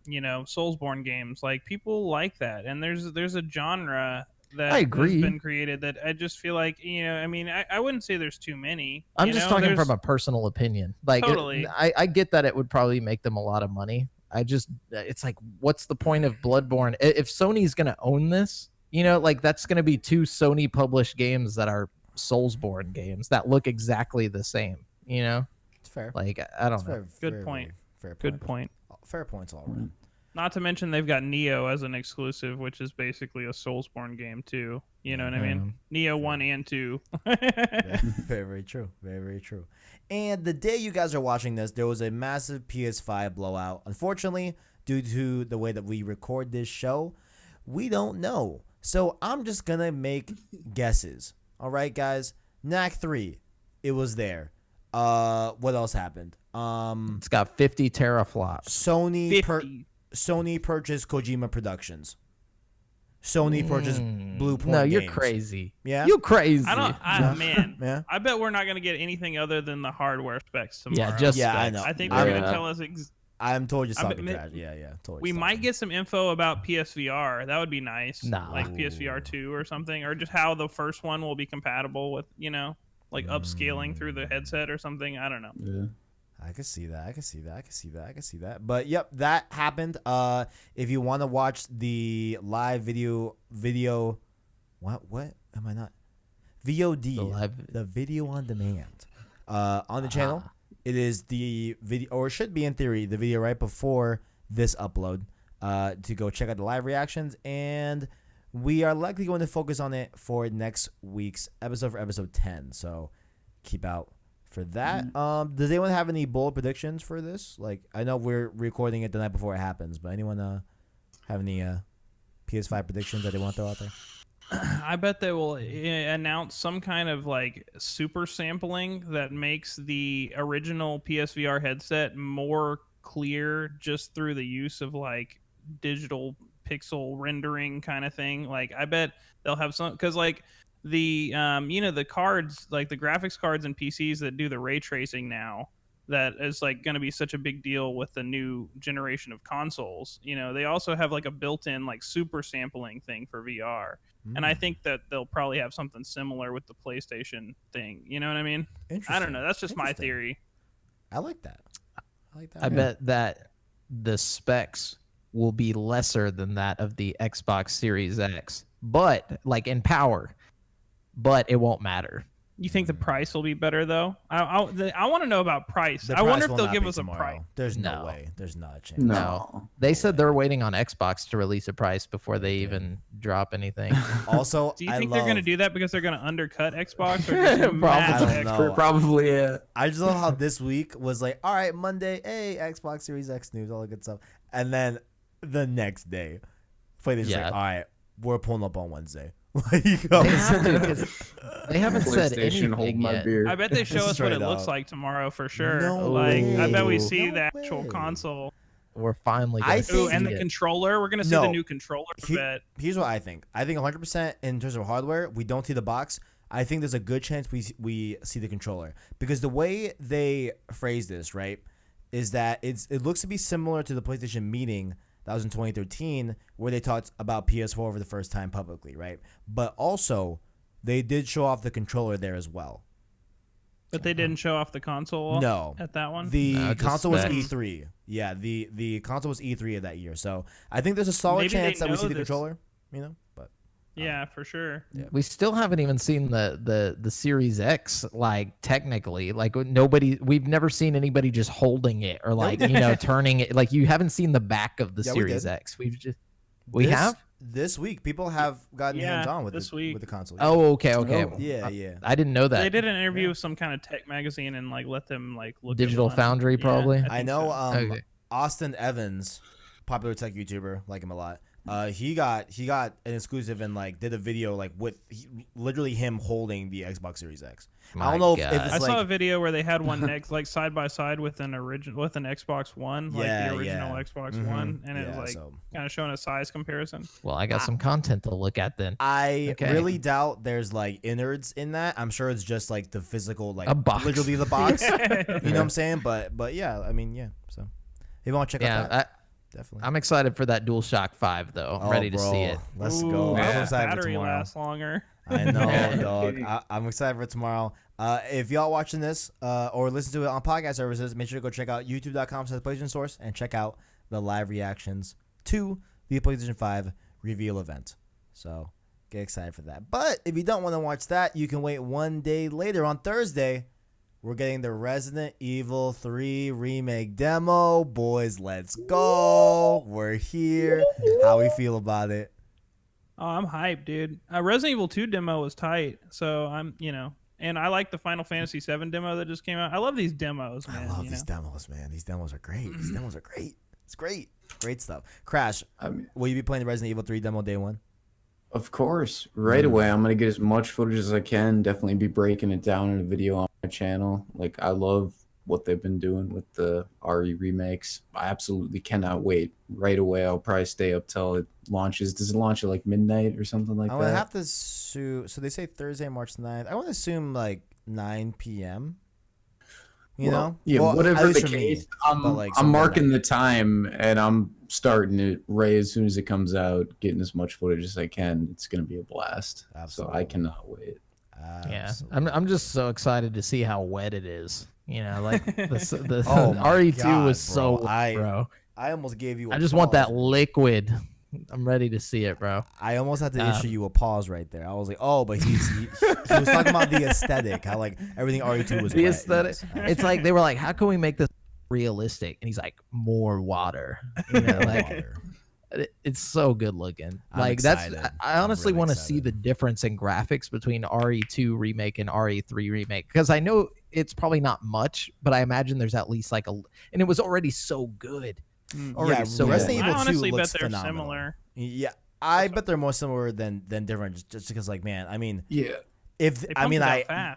[SPEAKER 1] Soulsborne games. Like, people like that, and there's a genre that
[SPEAKER 2] I agree.
[SPEAKER 1] has been created that I just feel like I wouldn't say there's too many.
[SPEAKER 2] I'm just talking from a personal opinion. Like,
[SPEAKER 1] Totally.
[SPEAKER 2] I get that it would probably make them a lot of money. It's like, what's the point of Bloodborne if Sony's gonna own this? Like, that's gonna be two Sony published games that are Soulsborne games that look exactly the same.
[SPEAKER 4] It's fair.
[SPEAKER 2] Like, I don't
[SPEAKER 4] It's
[SPEAKER 2] know.
[SPEAKER 1] Good point.
[SPEAKER 4] Fair point.
[SPEAKER 1] Good point.
[SPEAKER 4] Fair points all around.
[SPEAKER 1] Not to mention they've got Nioh as an exclusive, which is basically a Soulsborne game too. You know what I mean? Nioh 1 and 2.
[SPEAKER 4] Yeah, very, very true. Very, very true. And the day you guys are watching this, there was a massive PS5 blowout. Unfortunately, due to the way that we record this show, we don't know. So I'm just going to make guesses. All right, guys? Knack 3, it was there. What else happened?
[SPEAKER 2] It's got 50 teraflops.
[SPEAKER 4] Sony purchased Kojima Productions. Sony purchased Blue Point
[SPEAKER 2] No, you're
[SPEAKER 4] Games.
[SPEAKER 2] crazy.
[SPEAKER 4] Yeah?
[SPEAKER 2] You crazy.
[SPEAKER 1] Man.
[SPEAKER 4] Yeah.
[SPEAKER 1] I bet we're not going to get anything other than the hardware specs tomorrow.
[SPEAKER 2] Yeah, just
[SPEAKER 4] Yeah, I
[SPEAKER 2] specs.
[SPEAKER 4] know.
[SPEAKER 1] I think they're going to tell us.
[SPEAKER 4] I'm totally just
[SPEAKER 1] I
[SPEAKER 4] talking
[SPEAKER 1] bet-
[SPEAKER 4] trash. Yeah, totally.
[SPEAKER 1] We
[SPEAKER 4] just
[SPEAKER 1] might
[SPEAKER 4] talking.
[SPEAKER 1] get some info about PSVR. That would be nice.
[SPEAKER 2] Nah.
[SPEAKER 1] Like PSVR 2 or something, or just how the first one will be compatible with, like upscaling through the headset or something. I don't know.
[SPEAKER 3] Yeah.
[SPEAKER 4] I can see that. But yep, that happened. If you want to watch the live video, what am I not? VOD, the video on demand, on the channel. It is the video, or it should be in theory, the video right before this upload, to go check out the live reactions. And we are likely going to focus on it for next week's episode, for episode 10. So keep out for that. Does anyone have any bold predictions for this? Like, I know we're recording it the night before it happens, but anyone have any PS5 predictions that they want to throw out there?
[SPEAKER 1] I bet they will announce some kind of like super sampling that makes the original PSVR headset more clear just through the use of like digital pixel rendering kind of thing. Like, I bet they'll have some, because like the the cards, like the graphics cards and PCs that do the ray tracing now, that is like going to be such a big deal with the new generation of consoles. They also have like a built-in like super sampling thing for VR. And I think that they'll probably have something similar with the PlayStation thing. You know what I mean? I don't know. That's just my theory.
[SPEAKER 4] I like that.
[SPEAKER 2] I bet that the specs will be lesser than that of the Xbox Series X, but like in power, but it won't matter.
[SPEAKER 1] You think the price will be better though? I want to know about price.
[SPEAKER 4] The
[SPEAKER 1] I wonder
[SPEAKER 4] price
[SPEAKER 1] if
[SPEAKER 4] will
[SPEAKER 1] they'll
[SPEAKER 4] not
[SPEAKER 1] give
[SPEAKER 4] be
[SPEAKER 1] us
[SPEAKER 4] tomorrow.
[SPEAKER 1] a price.
[SPEAKER 4] There's no
[SPEAKER 2] No.
[SPEAKER 4] way. There's not a chance.
[SPEAKER 2] No. They said they're waiting on Xbox to release a price before they even drop anything.
[SPEAKER 4] Also,
[SPEAKER 1] Do you think they're going to do that because they're going to undercut Xbox or just
[SPEAKER 2] Probably.
[SPEAKER 1] match
[SPEAKER 4] I don't
[SPEAKER 1] Xbox?
[SPEAKER 4] know.
[SPEAKER 3] Probably, yeah.
[SPEAKER 4] I just love how this week was like, all right, Monday, hey, Xbox Series X news, all that good stuff. And then the next day, PlayStation's like, all right, we're pulling up on Wednesday. Like,
[SPEAKER 2] They have to, 'cause they haven't said
[SPEAKER 3] PlayStation, hold
[SPEAKER 2] anything
[SPEAKER 3] my
[SPEAKER 2] yet.
[SPEAKER 3] beer.
[SPEAKER 1] I bet they show us what
[SPEAKER 4] Straight
[SPEAKER 1] it looks
[SPEAKER 4] up.
[SPEAKER 1] like tomorrow for sure.
[SPEAKER 4] No
[SPEAKER 1] like, I bet we
[SPEAKER 2] way.
[SPEAKER 1] see
[SPEAKER 4] No
[SPEAKER 1] the actual
[SPEAKER 4] way.
[SPEAKER 1] console.
[SPEAKER 2] We're finally
[SPEAKER 4] I
[SPEAKER 2] going to
[SPEAKER 4] think-
[SPEAKER 1] Ooh,
[SPEAKER 2] see
[SPEAKER 1] and the
[SPEAKER 2] it.
[SPEAKER 1] controller. We're going to see
[SPEAKER 4] No.
[SPEAKER 1] the new controller. I bet.
[SPEAKER 4] Here's what I think. I think 100% in terms of hardware, we don't see the box. I think there's a good chance we see the controller, because the way they phrase this, right, is that it looks to be similar to the PlayStation meeting that was in 2013, where they talked about PS4 for the first time publicly, right? But also, they did show off the controller there as well.
[SPEAKER 1] But they didn't show off the console
[SPEAKER 4] No.
[SPEAKER 1] at that one?
[SPEAKER 4] The
[SPEAKER 2] No, just
[SPEAKER 4] console was
[SPEAKER 2] specs.
[SPEAKER 4] E3. Yeah, the console was E3 of that year. So I think there's a solid
[SPEAKER 1] Maybe they
[SPEAKER 4] chance that we
[SPEAKER 1] know
[SPEAKER 4] see the
[SPEAKER 1] this.
[SPEAKER 4] controller, but
[SPEAKER 1] Yeah, for sure.
[SPEAKER 2] We still haven't even seen the Series X, like technically, like we've never seen anybody just holding it or like, turning it. Like, you haven't seen the back of the
[SPEAKER 4] Yeah, we
[SPEAKER 2] Series
[SPEAKER 4] did.
[SPEAKER 2] X. We have?
[SPEAKER 4] This week, people have gotten
[SPEAKER 1] Yeah,
[SPEAKER 4] hands on with
[SPEAKER 1] this
[SPEAKER 4] the,
[SPEAKER 1] week.
[SPEAKER 4] with the console.
[SPEAKER 2] Oh, okay.
[SPEAKER 3] Oh.
[SPEAKER 4] Yeah.
[SPEAKER 2] I didn't know that.
[SPEAKER 1] They did an interview with some kind of tech magazine and like let them like look
[SPEAKER 2] Digital
[SPEAKER 1] at one.
[SPEAKER 2] Foundry,
[SPEAKER 1] Yeah,
[SPEAKER 2] probably?
[SPEAKER 1] think
[SPEAKER 4] I know
[SPEAKER 1] so.
[SPEAKER 2] Okay.
[SPEAKER 4] Austin Evans, popular tech YouTuber, like him a lot. He got an exclusive and like did a video like with literally him holding the Xbox Series X. I don't know if
[SPEAKER 2] God.
[SPEAKER 4] it's
[SPEAKER 1] I
[SPEAKER 4] like,
[SPEAKER 1] saw a video where they had one next like side by side with an Xbox One, like
[SPEAKER 4] Yeah,
[SPEAKER 1] the original
[SPEAKER 4] yeah.
[SPEAKER 1] Xbox
[SPEAKER 4] Mhm.
[SPEAKER 1] One, and it was
[SPEAKER 4] Yeah,
[SPEAKER 1] like
[SPEAKER 4] so-
[SPEAKER 1] kind of showing a size comparison.
[SPEAKER 2] Well, I got some content to look at then.
[SPEAKER 4] I
[SPEAKER 2] Okay.
[SPEAKER 4] really doubt there's like innards in that. I'm sure it's just like the physical, like
[SPEAKER 2] A box.
[SPEAKER 4] literally the box. You know what I'm saying? But yeah, I mean, yeah. So if you want to check out that, definitely.
[SPEAKER 2] I'm excited for that DualShock 5 though. I'm ready to see it.
[SPEAKER 4] Let's
[SPEAKER 1] Ooh,
[SPEAKER 4] go.
[SPEAKER 1] yeah,
[SPEAKER 4] I'm excited for
[SPEAKER 1] battery
[SPEAKER 4] tomorrow.
[SPEAKER 1] lasts longer.
[SPEAKER 4] I know, dog. I'm excited for tomorrow. If y'all watching this or listen to it on podcast services, make sure to go check out youtube.com/PlayStation Source and check out the live reactions to the PlayStation 5 reveal event. So get excited for that. But if you don't want to watch that, you can wait one day later on Thursday we're getting the Resident Evil 3 remake demo. Boys, let's go. We're here. How we feel about it?
[SPEAKER 1] Oh, I'm hyped, dude. Resident Evil 2 demo was tight, so I'm, and I like the Final Fantasy 7 demo that just came out. I love these demos, man.
[SPEAKER 4] I love these demos, man. These demos are great. These demos are great. It's great. Great stuff. Crash, will you be playing the Resident Evil 3 demo day one?
[SPEAKER 3] Of course. Right away, I'm going to get as much footage as I can. Definitely be breaking it down in a video on my channel. Like, I love what they've been doing with the RE remakes. I absolutely cannot wait. Right away, I'll probably stay up till it launches. Does it launch at like midnight or something like that?
[SPEAKER 4] I would have to so they say Thursday, March 9th. I want to assume like 9 p.m. You know?
[SPEAKER 3] Yeah,
[SPEAKER 4] well,
[SPEAKER 3] whatever the case, I'm marking the time and I'm starting it right as soon as it comes out, getting as much footage as I can. It's going to be a blast.
[SPEAKER 4] Absolutely.
[SPEAKER 3] So I cannot wait.
[SPEAKER 2] Absolutely. Yeah, I'm just so excited to see how wet it is. Like the
[SPEAKER 4] oh
[SPEAKER 2] RE2 was
[SPEAKER 4] bro.
[SPEAKER 2] so wet, bro.
[SPEAKER 4] I almost gave you
[SPEAKER 2] I just want that liquid. I'm ready to see it, bro.
[SPEAKER 4] I almost had to issue you a pause right there. I was like, oh, but he was talking about the aesthetic, how like everything RE2 was
[SPEAKER 2] the
[SPEAKER 4] wet.
[SPEAKER 2] aesthetic. It's like they were like, how can we make this realistic? And he's like, more water. It's so good looking. I honestly want to see the difference in graphics between RE2 remake and RE3 remake, because I know it's probably not much, but I imagine there's at least like and it was already so good.
[SPEAKER 4] Resident Evil 2
[SPEAKER 1] I honestly bet
[SPEAKER 4] looks
[SPEAKER 1] they're
[SPEAKER 4] phenomenal.
[SPEAKER 1] Similar.
[SPEAKER 4] Yeah, I bet they're more similar than different, just because like, man, I mean,
[SPEAKER 3] yeah.
[SPEAKER 4] I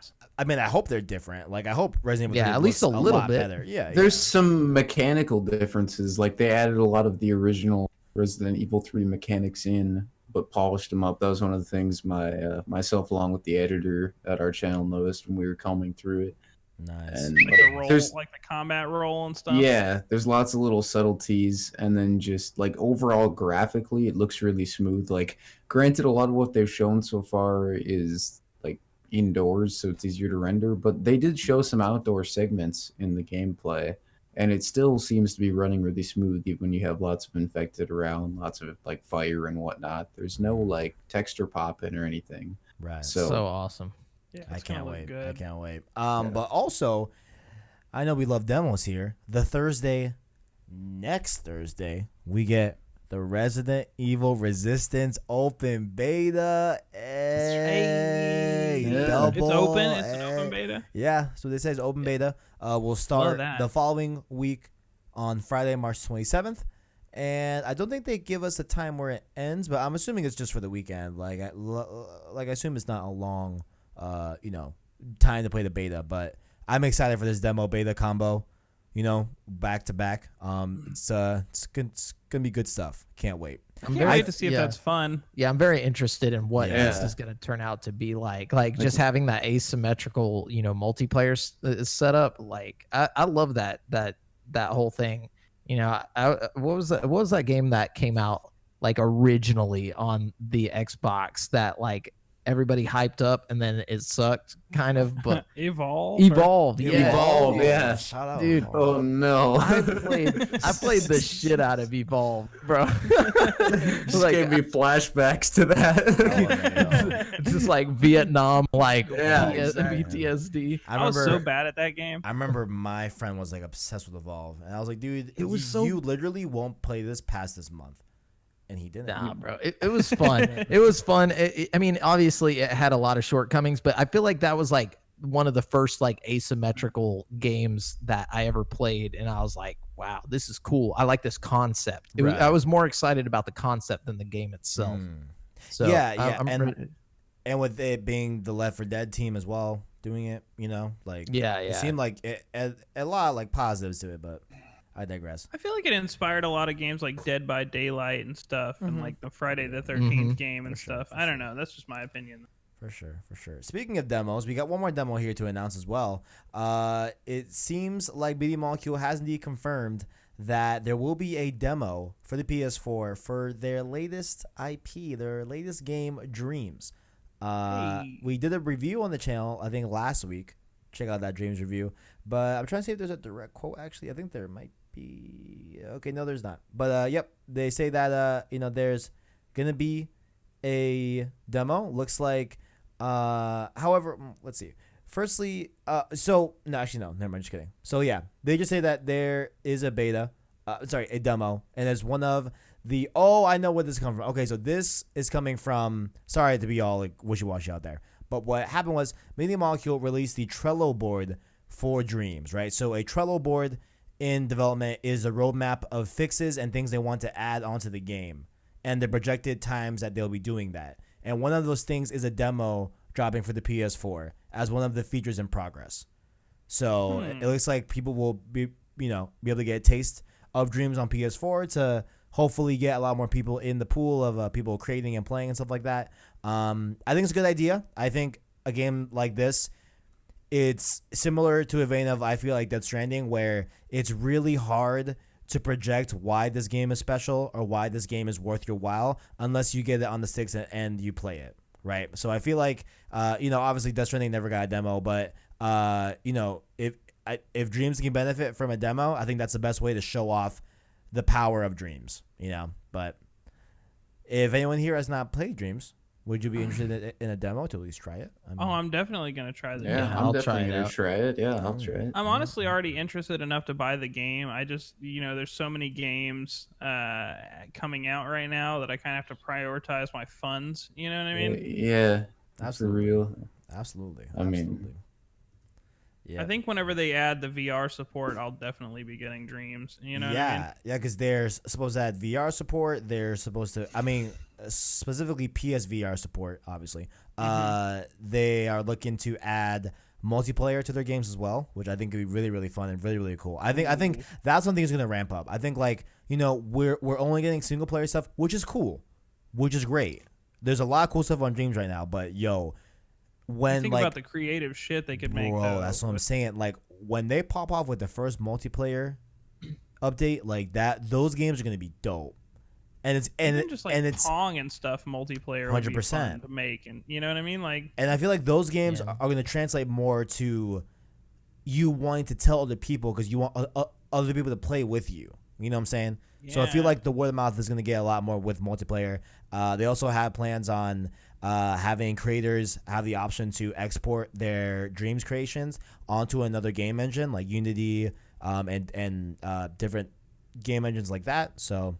[SPEAKER 4] hope they're different. Like, I hope Resident Evil 3
[SPEAKER 2] at least a little bit
[SPEAKER 4] better. Yeah,
[SPEAKER 3] there's some mechanical differences. Like, they added a lot of the original Resident Evil 3 mechanics in, but polished them up. That was one of the things myself along with the editor at our channel noticed when we were combing through it.
[SPEAKER 4] Nice.
[SPEAKER 1] And like the roll, like the combat roll and stuff.
[SPEAKER 3] Yeah, there's lots of little subtleties, and then just like overall graphically, it looks really smooth. Like, granted, a lot of what they've shown so far is like indoors, so it's easier to render, but they did show some outdoor segments in the gameplay, and it still seems to be running really smooth even when you have lots of infected around, lots of like fire and whatnot. There's no like texture popping or anything.
[SPEAKER 4] Right.
[SPEAKER 2] So awesome.
[SPEAKER 1] Yeah,
[SPEAKER 4] I can't wait.
[SPEAKER 1] Good.
[SPEAKER 4] I can't wait. But also, I know we love demos here. Next Thursday, we get the Resident Evil Resistance open beta. Hey,
[SPEAKER 1] yeah. It's open. It's an open beta.
[SPEAKER 4] Yeah, so this says open beta. We'll start the following week on Friday, March 27th. And I don't think they give us a time where it ends, but I'm assuming it's just for the weekend. Like I assume it's not a long time to play the beta, but I'm excited for this demo beta combo, back to back. It's gonna be good stuff. Can't wait.
[SPEAKER 1] I can't wait to see if that's fun.
[SPEAKER 2] Yeah, I'm very interested in what this is gonna turn out to be like. Like just having that asymmetrical, multiplayer setup. Like I love that whole thing. What was that game that came out like originally on the Xbox that like everybody hyped up and then it sucked kind of, but
[SPEAKER 1] Evolved.
[SPEAKER 3] Yeah.
[SPEAKER 4] Shout out,
[SPEAKER 2] dude.
[SPEAKER 3] Oh no.
[SPEAKER 2] I played the shit out of Evolve, bro.
[SPEAKER 3] Just gave me flashbacks to that.
[SPEAKER 2] It's just like Vietnam, like
[SPEAKER 3] exactly.
[SPEAKER 2] PTSD.
[SPEAKER 1] I was so bad at that game.
[SPEAKER 4] I remember my friend was like obsessed with Evolve, and I was like, dude,
[SPEAKER 2] it was
[SPEAKER 4] you literally won't play this past this month. And he didn't.
[SPEAKER 2] Nah, bro. It was fun. It was fun. I mean, obviously, it had a lot of shortcomings, but I feel like that was like one of the first like asymmetrical games that I ever played, and I was like, wow, this is cool. I like this concept. I was more excited about the concept than the game itself. So
[SPEAKER 4] and with it being the Left 4 Dead team as well doing it, it seemed like a lot of like positives to it, but I digress.
[SPEAKER 1] I feel like it inspired a lot of games like Dead by Daylight and stuff, and like the Friday the 13th game and stuff. I don't know. That's just my opinion.
[SPEAKER 4] For sure. Speaking of demos, we got one more demo here to announce as well. It seems like BD Molecule has indeed confirmed that there will be a demo for the PS4 for their latest IP, their latest game, Dreams. We did a review on the channel, I think last week. Check out that Dreams review. But I'm trying to see if there's a direct quote. Actually, I think there might be. Okay, no, there's not. But yep, they say that there's gonna be a demo. Looks like, however, let's see. Firstly, so no, actually no, never mind. Just kidding. So yeah, they just say that there is a beta, a demo, and it's one of the. Oh, I know where this is coming from. Okay, so this is coming from. Sorry to be all like wishy-washy out there, but what happened was Media Molecule released the Trello board for Dreams, right? So a Trello board in development is a roadmap of fixes and things they want to add onto the game, and the projected times that they'll be doing that. And one of those things is a demo dropping for the PS4 as one of the features in progress. So it looks like people will be able to get a taste of Dreams on PS4 to hopefully get a lot more people in the pool of people creating and playing and stuff like that. I think it's a good idea. I think a game like this, it's similar to a vein of, I feel like, Death Stranding, where it's really hard to project why this game is special or why this game is worth your while unless you get it on the sticks and you play it, right? So I feel like, obviously Death Stranding never got a demo, but, if Dreams can benefit from a demo, I think that's the best way to show off the power of Dreams, But if anyone here has not played Dreams, would you be interested in a demo to at least try it?
[SPEAKER 1] I'm definitely going to try the
[SPEAKER 3] Yeah,
[SPEAKER 1] demo.
[SPEAKER 3] I'm
[SPEAKER 2] I'll
[SPEAKER 3] definitely
[SPEAKER 2] try it
[SPEAKER 3] gonna
[SPEAKER 2] out.
[SPEAKER 3] try it. Yeah, I'll try it.
[SPEAKER 1] I'm honestly already interested enough to buy the game. I just, there's so many games coming out right now that I kind of have to prioritize my funds. You know what I mean?
[SPEAKER 3] Yeah, that's for real.
[SPEAKER 4] Absolutely.
[SPEAKER 3] I mean-
[SPEAKER 4] Absolutely. Yeah.
[SPEAKER 1] I think whenever they add the VR support, I'll definitely be getting Dreams. You know what I mean?
[SPEAKER 4] Yeah, because they're supposed to add VR support. They're supposed to, specifically PSVR support, obviously. They are looking to add multiplayer to their games as well, which I think could be really, really fun and really, really cool. I think that's something that's going to ramp up. I think, we're only getting single player stuff, which is cool, which is great. There's a lot of cool stuff on Dreams right now, but when
[SPEAKER 1] Think about the creative shit they could make.
[SPEAKER 4] bro,
[SPEAKER 1] Though,
[SPEAKER 4] that's what I'm saying. Like when they pop off with the first multiplayer update like that, those games are gonna be dope. And it's
[SPEAKER 1] Even just
[SPEAKER 4] and it's
[SPEAKER 1] Pong and stuff multiplayer. 100%
[SPEAKER 4] 100%.
[SPEAKER 1] to make, and you know what I mean. Like,
[SPEAKER 4] and I feel like those games are gonna translate more to you wanting to tell other people because you want other people to play with you. You know what I'm saying? So I feel
[SPEAKER 1] Yeah.
[SPEAKER 4] like the word of mouth is gonna get a lot more with multiplayer. They also have plans on having creators have the option to export their Dreams creations onto another game engine like Unity and different game engines like that. So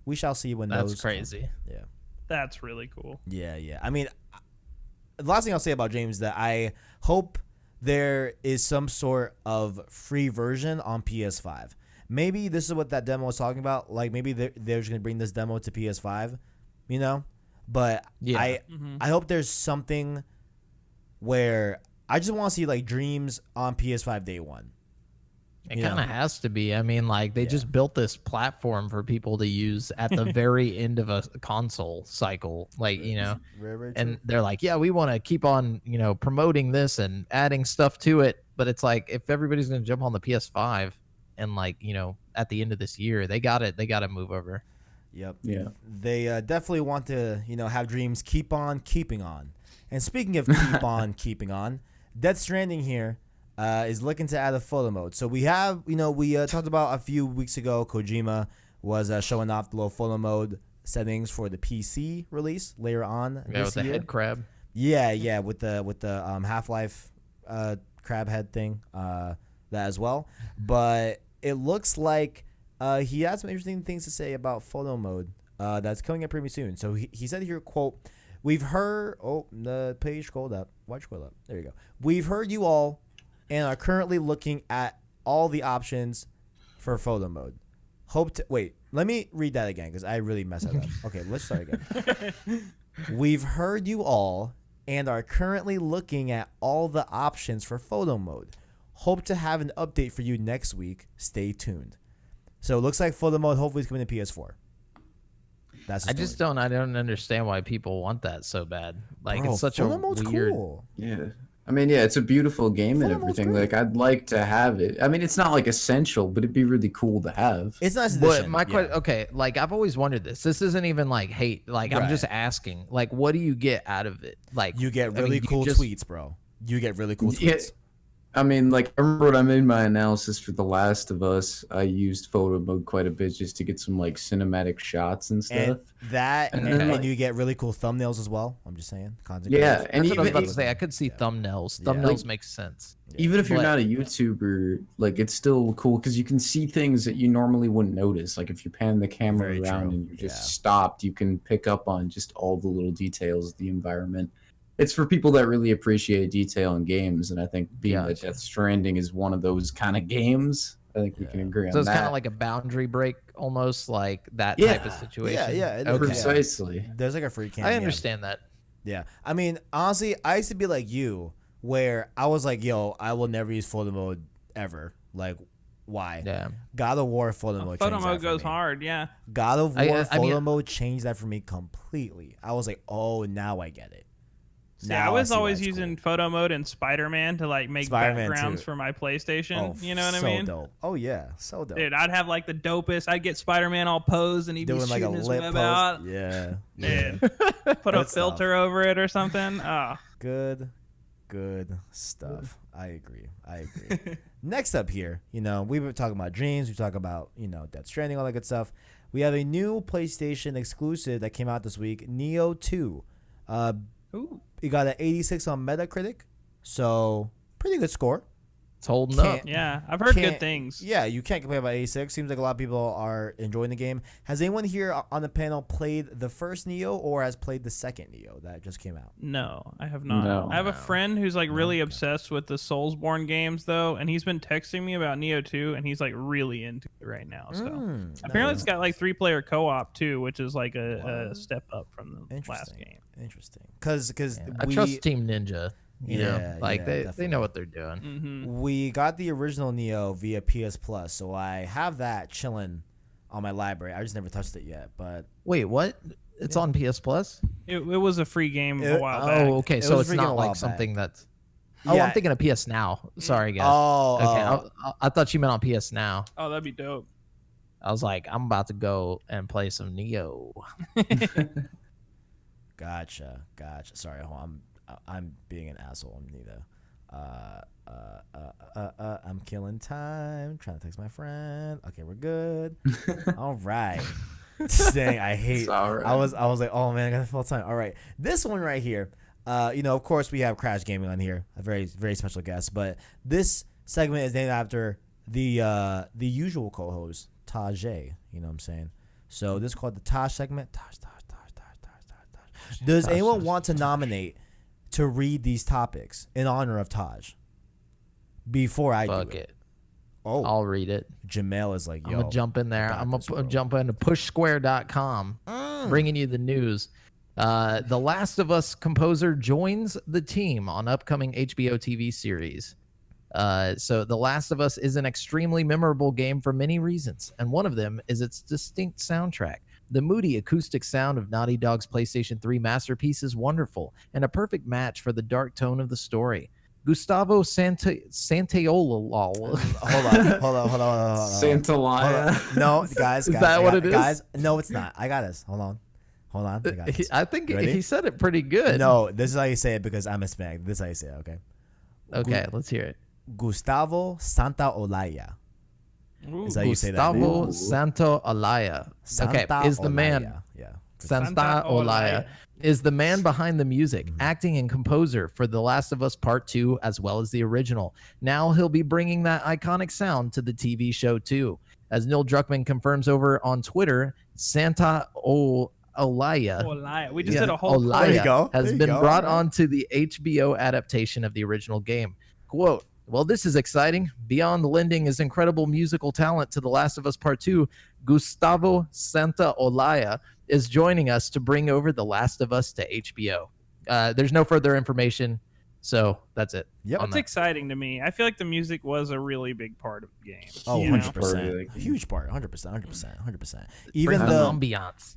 [SPEAKER 4] we shall see when those.
[SPEAKER 2] That's crazy.
[SPEAKER 4] Yeah.
[SPEAKER 1] that's really cool.
[SPEAKER 4] Yeah. I mean, the last thing I'll say about Dreams is that I hope there is some sort of free version on PS5. Maybe this is what that demo was talking about. Like maybe they're just gonna bring this demo to PS5, But
[SPEAKER 2] Yeah.
[SPEAKER 4] I hope there's something where I just want to see like Dreams on PS5 day one.
[SPEAKER 2] It kind of has to be. I mean, they just built this platform for people to use at the very end of a console cycle.
[SPEAKER 4] Very, very
[SPEAKER 2] And they're like, yeah, we want to keep on, promoting this and adding stuff to it. But it's like, if everybody's going to jump on the PS5 and at the end of this year, they got to move over.
[SPEAKER 4] Yep.
[SPEAKER 3] Yeah.
[SPEAKER 4] They definitely want to, have Dreams keep on keeping on. And speaking of keep on keeping on, Death Stranding here is looking to add a photo mode. So we have, we talked about a few weeks ago, Kojima was showing off the little photo mode settings for the PC release later on
[SPEAKER 2] Yeah,
[SPEAKER 4] this
[SPEAKER 2] with the
[SPEAKER 4] year.
[SPEAKER 2] head crab.
[SPEAKER 4] Yeah, with the Half-Life crab head thing, that as well. But it looks like he has some interesting things to say about photo mode that's coming up pretty soon. So he said here, quote, "We've heard..." Oh, the page scrolled up. Watch scroll up. There you go. "We've heard you all and are currently looking at all the options for photo mode. Wait, let me read that again because I really messed that up. Okay, let's start again. "We've heard you all and are currently looking at all the options for photo mode. Hope to have an update for you next week. Stay tuned." So it looks like photo mode hopefully is coming to PS4. That's the story.
[SPEAKER 2] I don't understand why people want that so bad. Like,
[SPEAKER 4] Bro,
[SPEAKER 2] it's such a
[SPEAKER 4] photo mode's
[SPEAKER 2] weird.
[SPEAKER 4] cool.
[SPEAKER 3] Yeah. I mean, yeah, it's a beautiful game and
[SPEAKER 4] Photo mode's
[SPEAKER 3] everything.
[SPEAKER 4] great.
[SPEAKER 3] Like, I'd like to have it. I mean, it's not like essential, but it'd be really cool to have.
[SPEAKER 4] It's nice
[SPEAKER 2] But
[SPEAKER 4] addition.
[SPEAKER 2] my question,
[SPEAKER 4] yeah.
[SPEAKER 2] okay, I've always wondered this. This isn't even hate. I'm
[SPEAKER 4] Right.
[SPEAKER 2] just asking. What do you get out of it?
[SPEAKER 4] You get really
[SPEAKER 2] you
[SPEAKER 4] cool
[SPEAKER 2] just-
[SPEAKER 4] tweets, bro. You get really cool
[SPEAKER 3] Yeah.
[SPEAKER 4] tweets.
[SPEAKER 3] I mean, like, I remember when I made my analysis for The Last of Us, I used photo mode quite a bit just to get some, like, cinematic shots and stuff.
[SPEAKER 4] And
[SPEAKER 3] then,
[SPEAKER 4] and
[SPEAKER 3] like,
[SPEAKER 4] you get really cool thumbnails as well. I'm just saying. Content
[SPEAKER 3] yeah,
[SPEAKER 4] creators.
[SPEAKER 3] and
[SPEAKER 2] That's what I was
[SPEAKER 3] even
[SPEAKER 2] about to say. I could see thumbnails.
[SPEAKER 4] Yeah.
[SPEAKER 2] Thumbnails
[SPEAKER 3] Like,
[SPEAKER 2] make sense.
[SPEAKER 3] even if you're
[SPEAKER 2] But-
[SPEAKER 3] not a YouTuber, like, it's still cool because you can see things that you normally wouldn't notice. Like, if you pan the camera
[SPEAKER 4] Very
[SPEAKER 3] around
[SPEAKER 4] true.
[SPEAKER 3] and you just
[SPEAKER 4] Yeah.
[SPEAKER 3] stopped, you can pick up on just all the little details of the environment. It's for people that really appreciate detail in games, and I think being that
[SPEAKER 2] Gotcha.
[SPEAKER 3] Death Stranding is one of those kind of games, I think we can agree
[SPEAKER 2] So
[SPEAKER 3] on
[SPEAKER 2] it's kind
[SPEAKER 3] that.
[SPEAKER 2] of like a boundary break, almost like that type of
[SPEAKER 3] Yeah.
[SPEAKER 2] situation.
[SPEAKER 4] Yeah, it is.
[SPEAKER 2] Okay.
[SPEAKER 3] Precisely.
[SPEAKER 4] There's like a free cam.
[SPEAKER 2] I
[SPEAKER 4] yeah.
[SPEAKER 2] understand that.
[SPEAKER 4] Yeah. I mean, honestly, I used to be like you, where I was like, yo, I will never use photo mode ever. Like, why?
[SPEAKER 2] Yeah.
[SPEAKER 4] God of War photo mode.
[SPEAKER 1] Photo
[SPEAKER 4] changed
[SPEAKER 1] mode
[SPEAKER 4] that for
[SPEAKER 1] goes
[SPEAKER 4] me.
[SPEAKER 1] hard, yeah.
[SPEAKER 4] God of War
[SPEAKER 2] I mean-
[SPEAKER 4] photo mode changed that for me completely. I was like, oh, now I get it.
[SPEAKER 1] Yeah, I
[SPEAKER 4] Now
[SPEAKER 1] was
[SPEAKER 4] see why
[SPEAKER 1] always
[SPEAKER 4] it's
[SPEAKER 1] using
[SPEAKER 4] cool.
[SPEAKER 1] photo mode and Spider-Man to like make
[SPEAKER 4] Spider-Man
[SPEAKER 1] backgrounds
[SPEAKER 4] too.
[SPEAKER 1] for my PlayStation.
[SPEAKER 4] Oh,
[SPEAKER 1] You know what
[SPEAKER 4] so
[SPEAKER 1] I mean?
[SPEAKER 4] dope. Oh yeah, so dope.
[SPEAKER 1] Dude, I'd have like the dopest. I'd get Spider-Man all posed and he'd be
[SPEAKER 4] Doing like a
[SPEAKER 1] shooting his
[SPEAKER 4] lip
[SPEAKER 1] web
[SPEAKER 4] pose.
[SPEAKER 1] out.
[SPEAKER 4] Yeah.
[SPEAKER 1] Dude, put a
[SPEAKER 4] Good stuff.
[SPEAKER 1] filter over it or something. Oh,
[SPEAKER 4] Good stuff. I agree. Next up here, we were talking about dreams. We talk about, Death Stranding, all that good stuff. We have a new PlayStation exclusive that came out this week, Nioh 2.
[SPEAKER 1] ooh.
[SPEAKER 4] It got an 86 on Metacritic, so pretty good score.
[SPEAKER 2] It's holding up.
[SPEAKER 4] Can't-
[SPEAKER 1] Yeah, I've heard
[SPEAKER 4] Can't-
[SPEAKER 1] good things.
[SPEAKER 4] Yeah, you can't complain about 86. Seems like a lot of people are enjoying the game. Has anyone here on the panel played the first Nioh or has played the second Nioh that just came out?
[SPEAKER 1] No, I have not.
[SPEAKER 3] No.
[SPEAKER 1] I have a friend who's like really
[SPEAKER 4] Okay.
[SPEAKER 1] obsessed with the Soulsborne games though, and he's been texting me about Nioh 2, and he's like really into it right now. So apparently it's got like 3-player co-op too, which is like a step up from the last game.
[SPEAKER 4] Interesting. Because
[SPEAKER 2] I trust Team Ninja. You know,
[SPEAKER 4] Yeah,
[SPEAKER 2] like
[SPEAKER 4] yeah,
[SPEAKER 2] they
[SPEAKER 4] definitely.
[SPEAKER 2] know what they're doing.
[SPEAKER 1] Mm-hmm.
[SPEAKER 4] we got the original Nioh via PS Plus, so I have that chilling on my library. I just never touched it yet, but
[SPEAKER 2] Wait, what? It's on PS Plus?
[SPEAKER 1] It was a free game a
[SPEAKER 4] It-
[SPEAKER 1] while back.
[SPEAKER 2] Oh, okay.
[SPEAKER 4] It
[SPEAKER 2] So
[SPEAKER 4] was
[SPEAKER 2] it's
[SPEAKER 4] freaking a
[SPEAKER 2] not
[SPEAKER 4] while
[SPEAKER 2] like something that's. Oh,
[SPEAKER 4] Yeah.
[SPEAKER 2] I'm thinking of PS Now. Sorry, guys.
[SPEAKER 4] Oh,
[SPEAKER 2] Okay, I thought you meant on PS Now.
[SPEAKER 1] Oh, that'd be dope.
[SPEAKER 2] I was like, I'm about to go and play some Nioh.
[SPEAKER 4] Gotcha. Sorry, hold on. I'm being an asshole. I'm neither. I'm killing time. Trying to text my friend. Okay, we're good. All right. Dang, I hate.
[SPEAKER 3] It's all right.
[SPEAKER 4] I was like, oh man, I got to fill time. All right, this one right here. Of course we have CrashGaming on here, a very very special guest. But this segment is named after the usual co-host Tajae. You know what I'm saying? So this is called the Taj Segment. Taj. Does anyone want to nominate to read these topics in honor of Taj? Before I
[SPEAKER 2] Fuck
[SPEAKER 4] do
[SPEAKER 2] it.
[SPEAKER 4] Oh,
[SPEAKER 2] I'll read it.
[SPEAKER 4] Jamal is like, yo.
[SPEAKER 2] I'm going to jump in there.
[SPEAKER 4] got
[SPEAKER 2] I'm
[SPEAKER 4] this,
[SPEAKER 2] going to
[SPEAKER 4] bro.
[SPEAKER 2] jump into pushsquare.com, bringing you the news. The Last of Us composer joins the team on upcoming HBO TV series. So The Last of Us is an extremely memorable game for many reasons, and one of them is its distinct soundtrack. The moody acoustic sound of Naughty Dog's PlayStation 3 masterpiece is wonderful and a perfect match for the dark tone of the story. Gustavo Santaolalla.
[SPEAKER 4] Hold on.
[SPEAKER 3] Santalaya.
[SPEAKER 4] No, guys.
[SPEAKER 2] Is that what it is?
[SPEAKER 4] Guys, no, it's not. I got this. Hold on. I got this.
[SPEAKER 2] I think
[SPEAKER 4] Ready?
[SPEAKER 2] he said it pretty good.
[SPEAKER 4] No, this is how you say it because I'm Hispanic. This is how you say it, okay?
[SPEAKER 2] Okay, let's hear it.
[SPEAKER 4] Gustavo Santaolalla.
[SPEAKER 1] Ooh.
[SPEAKER 4] Is that how you say that?
[SPEAKER 2] Gustavo
[SPEAKER 3] Ooh.
[SPEAKER 2] Santaolalla. Okay, is the man.
[SPEAKER 4] Santaolalla. Yeah.
[SPEAKER 2] Santaolalla is the man behind the music, acting and composer for The Last of Us Part 2 as well as the original. Now he'll be bringing that iconic sound to the TV show too. As Neil Druckmann confirms over on Twitter, Santaolalla
[SPEAKER 1] Olaya. We just did a whole
[SPEAKER 2] Olaya
[SPEAKER 4] There you go.
[SPEAKER 2] has
[SPEAKER 4] There you
[SPEAKER 2] been
[SPEAKER 4] go.
[SPEAKER 2] brought onto the HBO adaptation of the original game. Quote, well, this is exciting. Beyond lending his incredible musical talent to The Last of Us Part 2, Gustavo Santaolalla is joining us to bring over The Last of Us to HBO. There's no further information, so that's it.
[SPEAKER 4] Yep.
[SPEAKER 2] on
[SPEAKER 1] That's
[SPEAKER 2] that.
[SPEAKER 1] exciting to me. I feel like the music was a really big part of the game.
[SPEAKER 4] Oh,
[SPEAKER 1] you know?
[SPEAKER 4] 100%. Huge part. 100%.
[SPEAKER 2] Brings
[SPEAKER 4] Even
[SPEAKER 2] the
[SPEAKER 4] the
[SPEAKER 2] ambiance.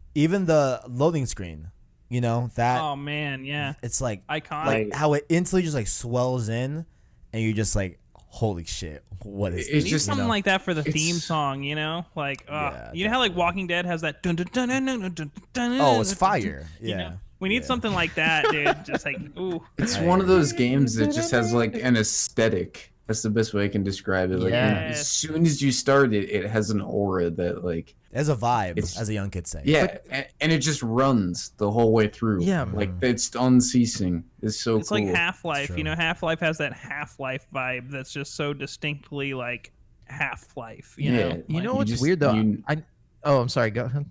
[SPEAKER 4] loading screen, that
[SPEAKER 1] Oh man, yeah,
[SPEAKER 4] it's like
[SPEAKER 1] iconic.
[SPEAKER 4] like how it instantly just like swells in and you're just like, holy shit, what is
[SPEAKER 3] It's
[SPEAKER 1] We
[SPEAKER 4] this?
[SPEAKER 1] need
[SPEAKER 3] just-
[SPEAKER 1] something like that for the
[SPEAKER 3] it's-
[SPEAKER 1] theme song, like
[SPEAKER 4] Yeah,
[SPEAKER 1] you know how like Walking Dead has that dun dun dun dun dun dun dun.
[SPEAKER 4] Oh, it's fire.
[SPEAKER 1] You
[SPEAKER 4] Yeah.
[SPEAKER 1] know? We need
[SPEAKER 4] Yeah.
[SPEAKER 1] something like that, dude. Just like ooh.
[SPEAKER 3] It's
[SPEAKER 4] I
[SPEAKER 3] one of
[SPEAKER 4] agree.
[SPEAKER 3] those games that just has like an aesthetic That's the best way I can describe it. Like
[SPEAKER 1] Yes.
[SPEAKER 3] as soon as you start it, it has an aura that like
[SPEAKER 4] There's a vibe,
[SPEAKER 3] It's-
[SPEAKER 4] as a young kid say.
[SPEAKER 3] yeah, and it just runs the whole way through.
[SPEAKER 2] Yeah.
[SPEAKER 3] like it's unceasing. It's so
[SPEAKER 1] It's
[SPEAKER 3] cool.
[SPEAKER 1] like Half-Life.
[SPEAKER 4] true.
[SPEAKER 1] You know, Half-Life has that Half-Life vibe that's just so distinctly like Half-Life. You
[SPEAKER 3] Yeah.
[SPEAKER 1] know,
[SPEAKER 2] You know
[SPEAKER 1] Like,
[SPEAKER 2] what's
[SPEAKER 3] just-
[SPEAKER 2] weird though?
[SPEAKER 3] you-
[SPEAKER 2] I'm sorry. Go ahead.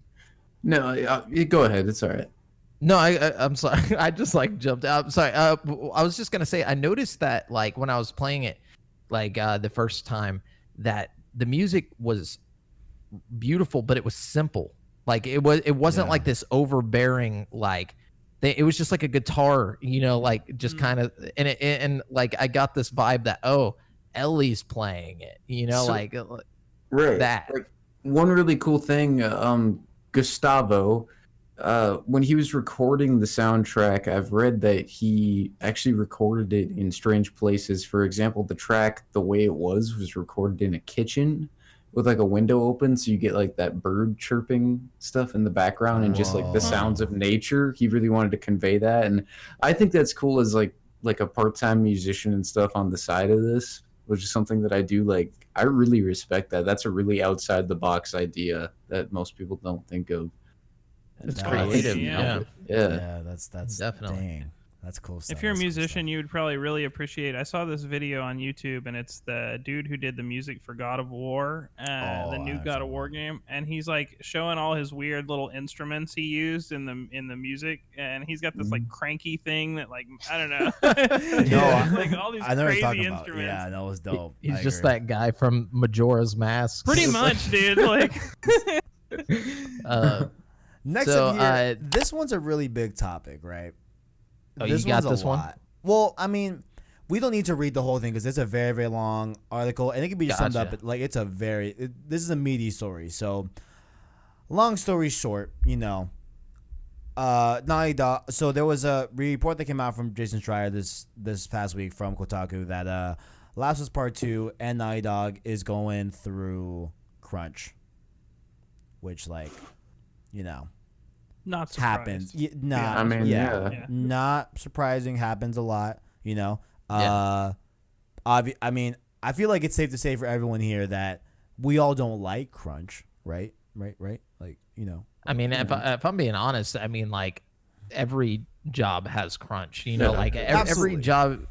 [SPEAKER 3] No, go ahead. It's all right.
[SPEAKER 2] No, I'm sorry. I just like jumped out. I'm sorry. I was just gonna say I noticed that like when I was playing it, like the first time, that the music was beautiful, but it was simple. Like it wasn't
[SPEAKER 4] Yeah.
[SPEAKER 2] like this overbearing like. It was just like a guitar, you know, like just kind of, and like I got this vibe that Ellie's playing it, you know,
[SPEAKER 3] So-
[SPEAKER 2] like
[SPEAKER 3] Right.
[SPEAKER 2] that.
[SPEAKER 3] Like, one really cool thing, Gustavo, when he was recording the soundtrack, I've read that he actually recorded it in strange places. For example, the track "The Way It Was" recorded in a kitchen with like a window open, so you get like that bird chirping stuff in the background and just like the sounds of nature. He really wanted to convey that, and I think that's cool as like a part-time musician and stuff on the side of this, which is something that I do like. I really respect that. That's a really outside the box idea that most people don't think of.
[SPEAKER 2] It's
[SPEAKER 3] And I think
[SPEAKER 2] creative,
[SPEAKER 3] you
[SPEAKER 2] yeah.
[SPEAKER 3] nailed it. Yeah.
[SPEAKER 4] Yeah, that's
[SPEAKER 2] Definitely.
[SPEAKER 4] Dang, that's cool stuff.
[SPEAKER 1] if you're a
[SPEAKER 4] That's cool
[SPEAKER 1] musician, you would probably really appreciate. I saw this video on YouTube, and it's the dude who did the music for God of War, the new
[SPEAKER 4] I've
[SPEAKER 1] God of
[SPEAKER 4] seen
[SPEAKER 1] War
[SPEAKER 4] that.
[SPEAKER 1] game, and he's like showing all his weird little instruments he used in the music, and he's got this like cranky thing that like I don't know,
[SPEAKER 4] No,
[SPEAKER 1] like all these
[SPEAKER 4] I know what you're
[SPEAKER 1] crazy
[SPEAKER 4] talking about.
[SPEAKER 1] instruments.
[SPEAKER 4] Yeah, that was dope.
[SPEAKER 2] He's
[SPEAKER 4] I
[SPEAKER 2] just
[SPEAKER 4] agree.
[SPEAKER 2] that guy from Majora's Mask.
[SPEAKER 1] Pretty
[SPEAKER 2] It's like-
[SPEAKER 1] much, dude. Like,
[SPEAKER 4] Next
[SPEAKER 2] So,
[SPEAKER 4] up here, this one's a really big topic, right?
[SPEAKER 2] Oh, you got
[SPEAKER 4] one's a
[SPEAKER 2] this one?
[SPEAKER 4] lot. Well, I mean, we don't need to read the whole thing because it's a very, very long article, and it can be summed up.
[SPEAKER 2] Gotcha.
[SPEAKER 4] Like it's a this is a meaty story. So, long story short, you know, Naughty Dog. So there was a report that came out from Jason Schreier this past week from Kotaku that Last of Us Part 2 and Naughty Dog is going through crunch, which like, you know.
[SPEAKER 1] not surprised.
[SPEAKER 4] Happens.
[SPEAKER 3] I mean, yeah.
[SPEAKER 1] Yeah.
[SPEAKER 4] Not surprising. Happens a lot. You know.
[SPEAKER 2] Yeah.
[SPEAKER 4] I mean, I feel like it's safe to say for everyone here that we all don't like crunch, right? Right. Like, you know.
[SPEAKER 2] I mean, if I'm being honest, I mean, like every job has crunch. You know,
[SPEAKER 3] Yeah.
[SPEAKER 2] like every
[SPEAKER 4] Absolutely.
[SPEAKER 2] job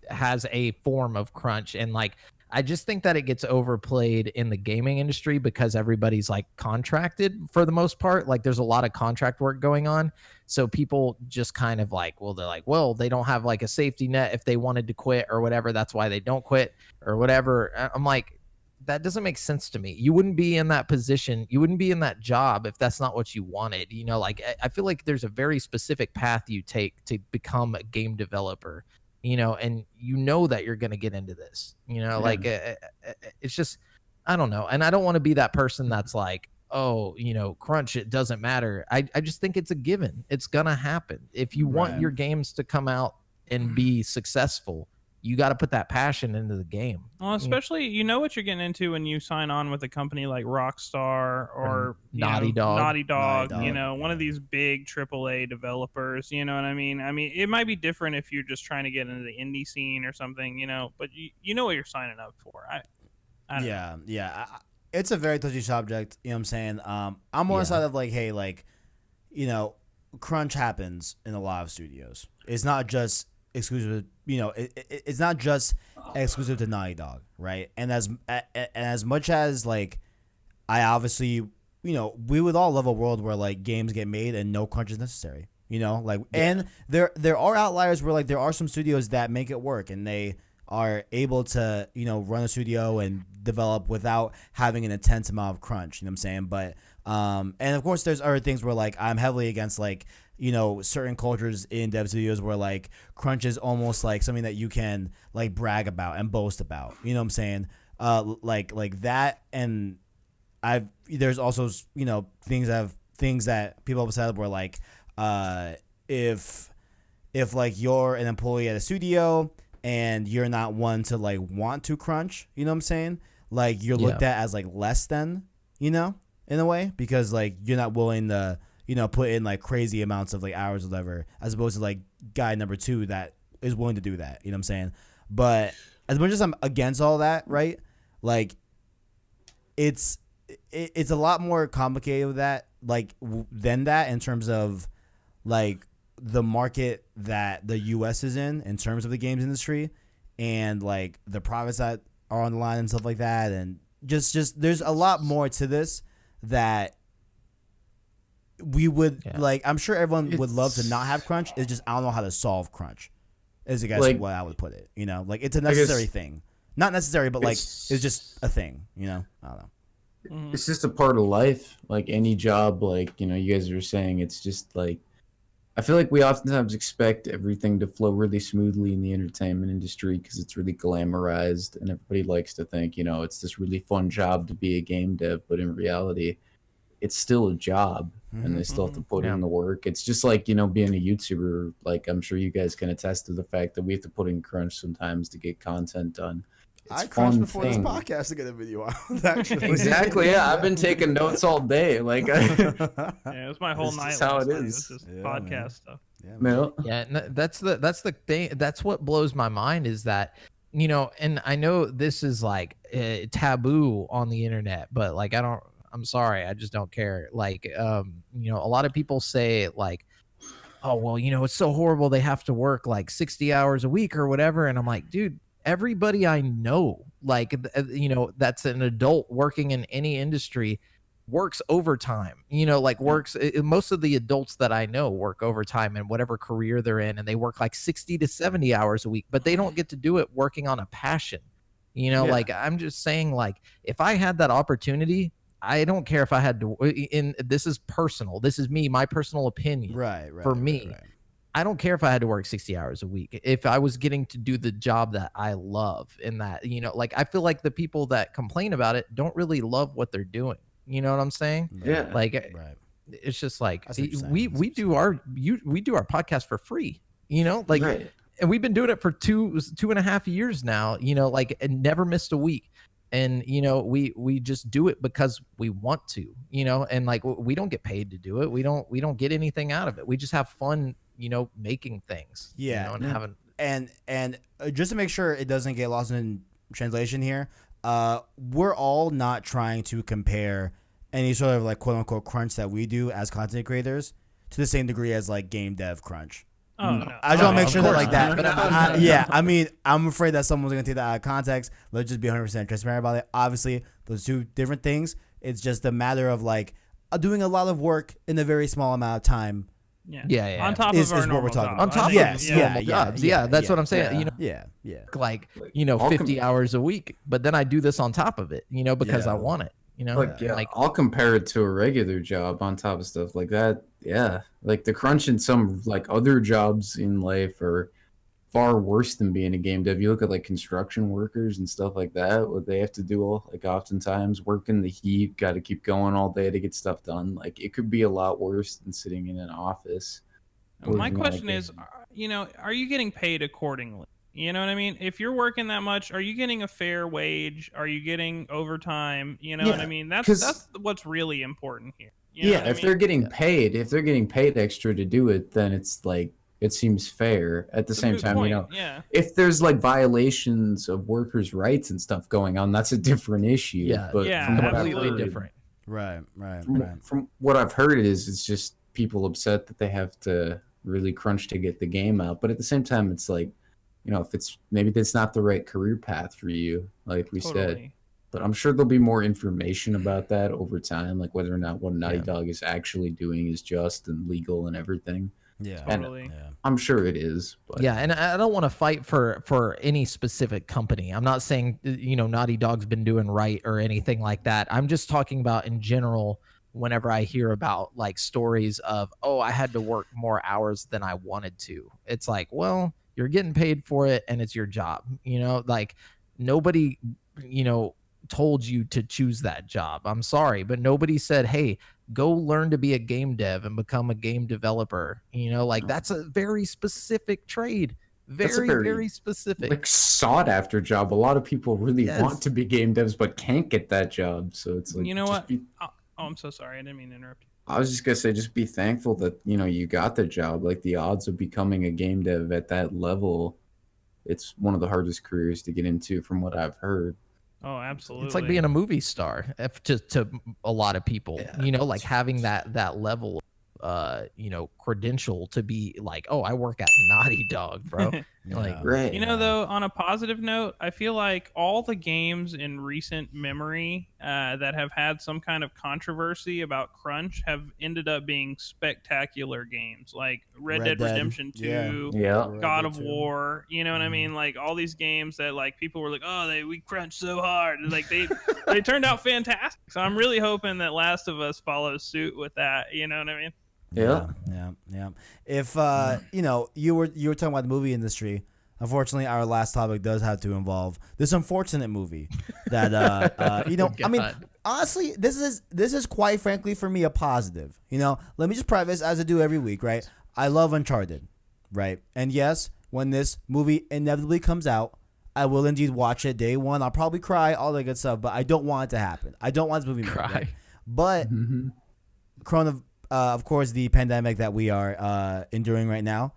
[SPEAKER 2] has a form of crunch, and like I just think that it gets overplayed in the gaming industry because everybody's like contracted for the most part. Like there's a lot of contract work going on. So people just kind of like, well, they're like, well, they don't have like a safety net if they wanted to quit or whatever. That's why they don't quit or whatever. I'm like, that doesn't make sense to me. You wouldn't be in that position. You wouldn't be in that job if that's not what you wanted. You know, like I feel like there's a very specific path you take to become a game developer, you know, and you know that you're going to get into this, you know, like it's just, I don't know. And I don't want to be that person that's like, oh, you know, crunch, it doesn't matter. I just think it's a given. It's going to happen. If you want
[SPEAKER 4] Right.
[SPEAKER 2] your games to come out and be successful, you got to put that passion into the game.
[SPEAKER 1] Well, especially you know what you're getting into when you sign on with a company like Rockstar or you
[SPEAKER 2] Naughty
[SPEAKER 1] know,
[SPEAKER 2] Dog.
[SPEAKER 1] Naughty Dog,
[SPEAKER 4] Naughty
[SPEAKER 1] you
[SPEAKER 4] Dog,
[SPEAKER 1] know, one
[SPEAKER 4] yeah.
[SPEAKER 1] of these big AAA developers. You know what I mean? I mean, it might be different if you're just trying to get into the indie scene or something, you know. But you know what you're signing up for. I don't know.
[SPEAKER 4] Yeah. It's a very touchy subject. You know what I'm saying? I'm on the
[SPEAKER 2] Yeah.
[SPEAKER 4] side of like, hey, like, you know, crunch happens in a lot of studios. It's not just exclusive. You know, it's not just exclusive to Naughty Dog, right? And as much as like, I obviously, you know, we would all love a world where like games get made and no crunch is necessary. You know, like, and there are outliers where like there are some studios that make it work and they are able to, you know, run a studio and develop without having an intense amount of crunch. You know what I'm saying? But and of course there's other things where like I'm heavily against like, you know, certain cultures in dev studios where like crunch is almost like something that you can like brag about and boast about. You know what I'm saying? Like that. And there's also, you know, things that people have said where like if like you're an employee at a studio and you're not one to like want to crunch, you know what I'm saying? Like you're looked at as like less than, you know, in a way, because like you're not willing to, you know, put in like crazy amounts of like hours or whatever, as opposed to like guy number 2 that is willing to do that. You know what I'm saying? But as much as I'm against all that, right? Like, it's a lot more complicated with that, like than that in terms of like the market that the U.S. is in terms of the games industry, and like the profits that are on the line and stuff like that, and just there's a lot more to this that we would like. I'm sure everyone would love to not have crunch. It's just I don't know how to solve crunch. Is I guess like, what I would put it. You know, like it's a necessary thing, not necessary, but like it's just a thing. You know, I don't know.
[SPEAKER 3] It's just a part of life, like any job. Like, you know, you guys are saying, it's just like, I feel like we oftentimes expect everything to flow really smoothly in the entertainment industry because it's really glamorized and everybody likes to think, you know, it's this really fun job to be a game dev, but in reality it's still a job and they still have to put in the work. It's just like, you know, being a YouTuber. Like, I'm sure you guys can attest to the fact that we have to put in crunch sometimes to get content done. It's
[SPEAKER 4] I crunched before this podcast to get a video out. Actually.
[SPEAKER 3] Exactly. Yeah, I've been taking notes all day. Like,
[SPEAKER 1] yeah, it was my whole night.
[SPEAKER 3] How
[SPEAKER 1] last
[SPEAKER 3] it
[SPEAKER 1] night.
[SPEAKER 3] is.
[SPEAKER 1] It was just podcast stuff.
[SPEAKER 2] Yeah, that's the thing. That's what blows my mind is that, you know, and I know this is like taboo on the internet, but like I'm sorry, I just don't care. Like, you know, a lot of people say like, oh well, you know, it's so horrible they have to work like 60 hours a week or whatever, and I'm like, dude, everybody I know, like, you know, that's an adult working in any industry works overtime, you know, like works. Most of the adults that I know work overtime in whatever career they're in, and they work like 60 to 70 hours a week, but they don't get to do it working on a passion. You know, like I'm just saying, like, if I had that opportunity, I don't care if I had to, this is personal. This is me, my personal opinion.
[SPEAKER 4] Right.
[SPEAKER 2] For me, I don't care if I had to work 60 hours a week. If I was getting to do the job that I love, and that, you know, like I feel like the people that complain about it don't really love what they're doing. You know what I'm saying?
[SPEAKER 3] Yeah.
[SPEAKER 2] Like, it's just like we do our podcast for free. You know, like, and we've been doing it for 2.5 years now. You know, like, and never missed a week. And, you know, we just do it because we want to, you know, and like, we don't get paid to do it. We don't get anything out of it. We just have fun, you know, making things, you know, and having,
[SPEAKER 4] and just to make sure it doesn't get lost in translation here. We're all not trying to compare any sort of like quote unquote crunch that we do as content creators to the same degree as like game dev crunch.
[SPEAKER 1] Oh, no.
[SPEAKER 4] I just want to make sure that like that.
[SPEAKER 1] But
[SPEAKER 4] I mean, I'm afraid that someone's going to take that out of context. Let's just be 100% transparent about it. Obviously, those two different things. It's just a matter of like doing a lot of work in a very small amount of time.
[SPEAKER 1] Yeah. On top of our normal jobs.
[SPEAKER 2] On top of normal jobs. Yeah, that's what I'm saying. You know,
[SPEAKER 4] yeah.
[SPEAKER 2] Like, you know, 50 hours a week, but then I do this on top of it, you know, because I want it. You know,
[SPEAKER 3] like I'll compare it to a regular job on top of stuff like that. Yeah, like the crunch in some like other jobs in life are far worse than being a game dev. You look at like construction workers and stuff like that, what they have to do, like oftentimes work in the heat, got to keep going all day to get stuff done. Like it could be a lot worse than sitting in an office.
[SPEAKER 1] My question is, you know, are you getting paid accordingly? You know what I mean? If you're working that much, are you getting a fair wage? Are you getting overtime? You know what I mean? That's what's really important here. You know
[SPEAKER 3] if they're getting paid, extra to do it, then it's like, it seems fair. At the same time, you know, if there's like violations of workers' rights and stuff going on, that's a different issue.
[SPEAKER 2] Yeah,
[SPEAKER 3] but from what
[SPEAKER 2] completely
[SPEAKER 3] I've heard,
[SPEAKER 2] different.
[SPEAKER 4] Right.
[SPEAKER 3] From what I've heard, it's just people upset that they have to really crunch to get the game out. But at the same time, it's like, you know, if it's maybe that's not the right career path for you, like we said. But I'm sure there'll be more information about that over time, like whether or not what Naughty Dog is actually doing is just and legal and everything.
[SPEAKER 4] Yeah,
[SPEAKER 3] and I'm sure it is. But.
[SPEAKER 2] Yeah, and I don't want to fight for any specific company. I'm not saying, you know, Naughty Dog's been doing right or anything like that. I'm just talking about in general. Whenever I hear about like stories of, oh, I had to work more hours than I wanted to, it's like, well, you're getting paid for it and it's your job. You know, like nobody, you know, told you to choose that job. I'm sorry, but nobody said, hey, go learn to be a game dev and become a game developer. You know, like that's a very specific trade. Very specific.
[SPEAKER 3] Like sought after job. A lot of people really want to be game devs but can't get that job. So it's like,
[SPEAKER 1] you know what? Oh, I'm so sorry. I didn't mean to interrupt you.
[SPEAKER 3] I was just gonna say, just be thankful that, you know, you got the job. Like the odds of becoming a game dev at that level it's one of the hardest careers to get into from what I've heard.
[SPEAKER 1] Oh, absolutely.
[SPEAKER 2] It's like being a movie star to a lot of people, like having that level credential to be like, oh, I work at Naughty Dog, bro. Like,
[SPEAKER 3] Right.
[SPEAKER 1] Though, on a positive note, I feel like all the games in recent memory that have had some kind of controversy about crunch have ended up being spectacular games, like Red Dead Redemption 2, God of War. You know what I mean? Like all these games that like people were like, oh, we crunched so hard, and like they turned out fantastic. So I'm really hoping that Last of Us follows suit with that. You know what I mean?
[SPEAKER 3] Yeah.
[SPEAKER 4] If you were talking about the movie industry, unfortunately, our last topic does have to involve this unfortunate movie that I mean, honestly, this is quite frankly for me a positive. Let me just preface, as I do every week, right? I love Uncharted, right? And yes, when this movie inevitably comes out, I will indeed watch it day one. I'll probably cry, all that good stuff, but I don't want it to happen. I don't want this movie to happen. Right? But of course, the pandemic that we are enduring right now,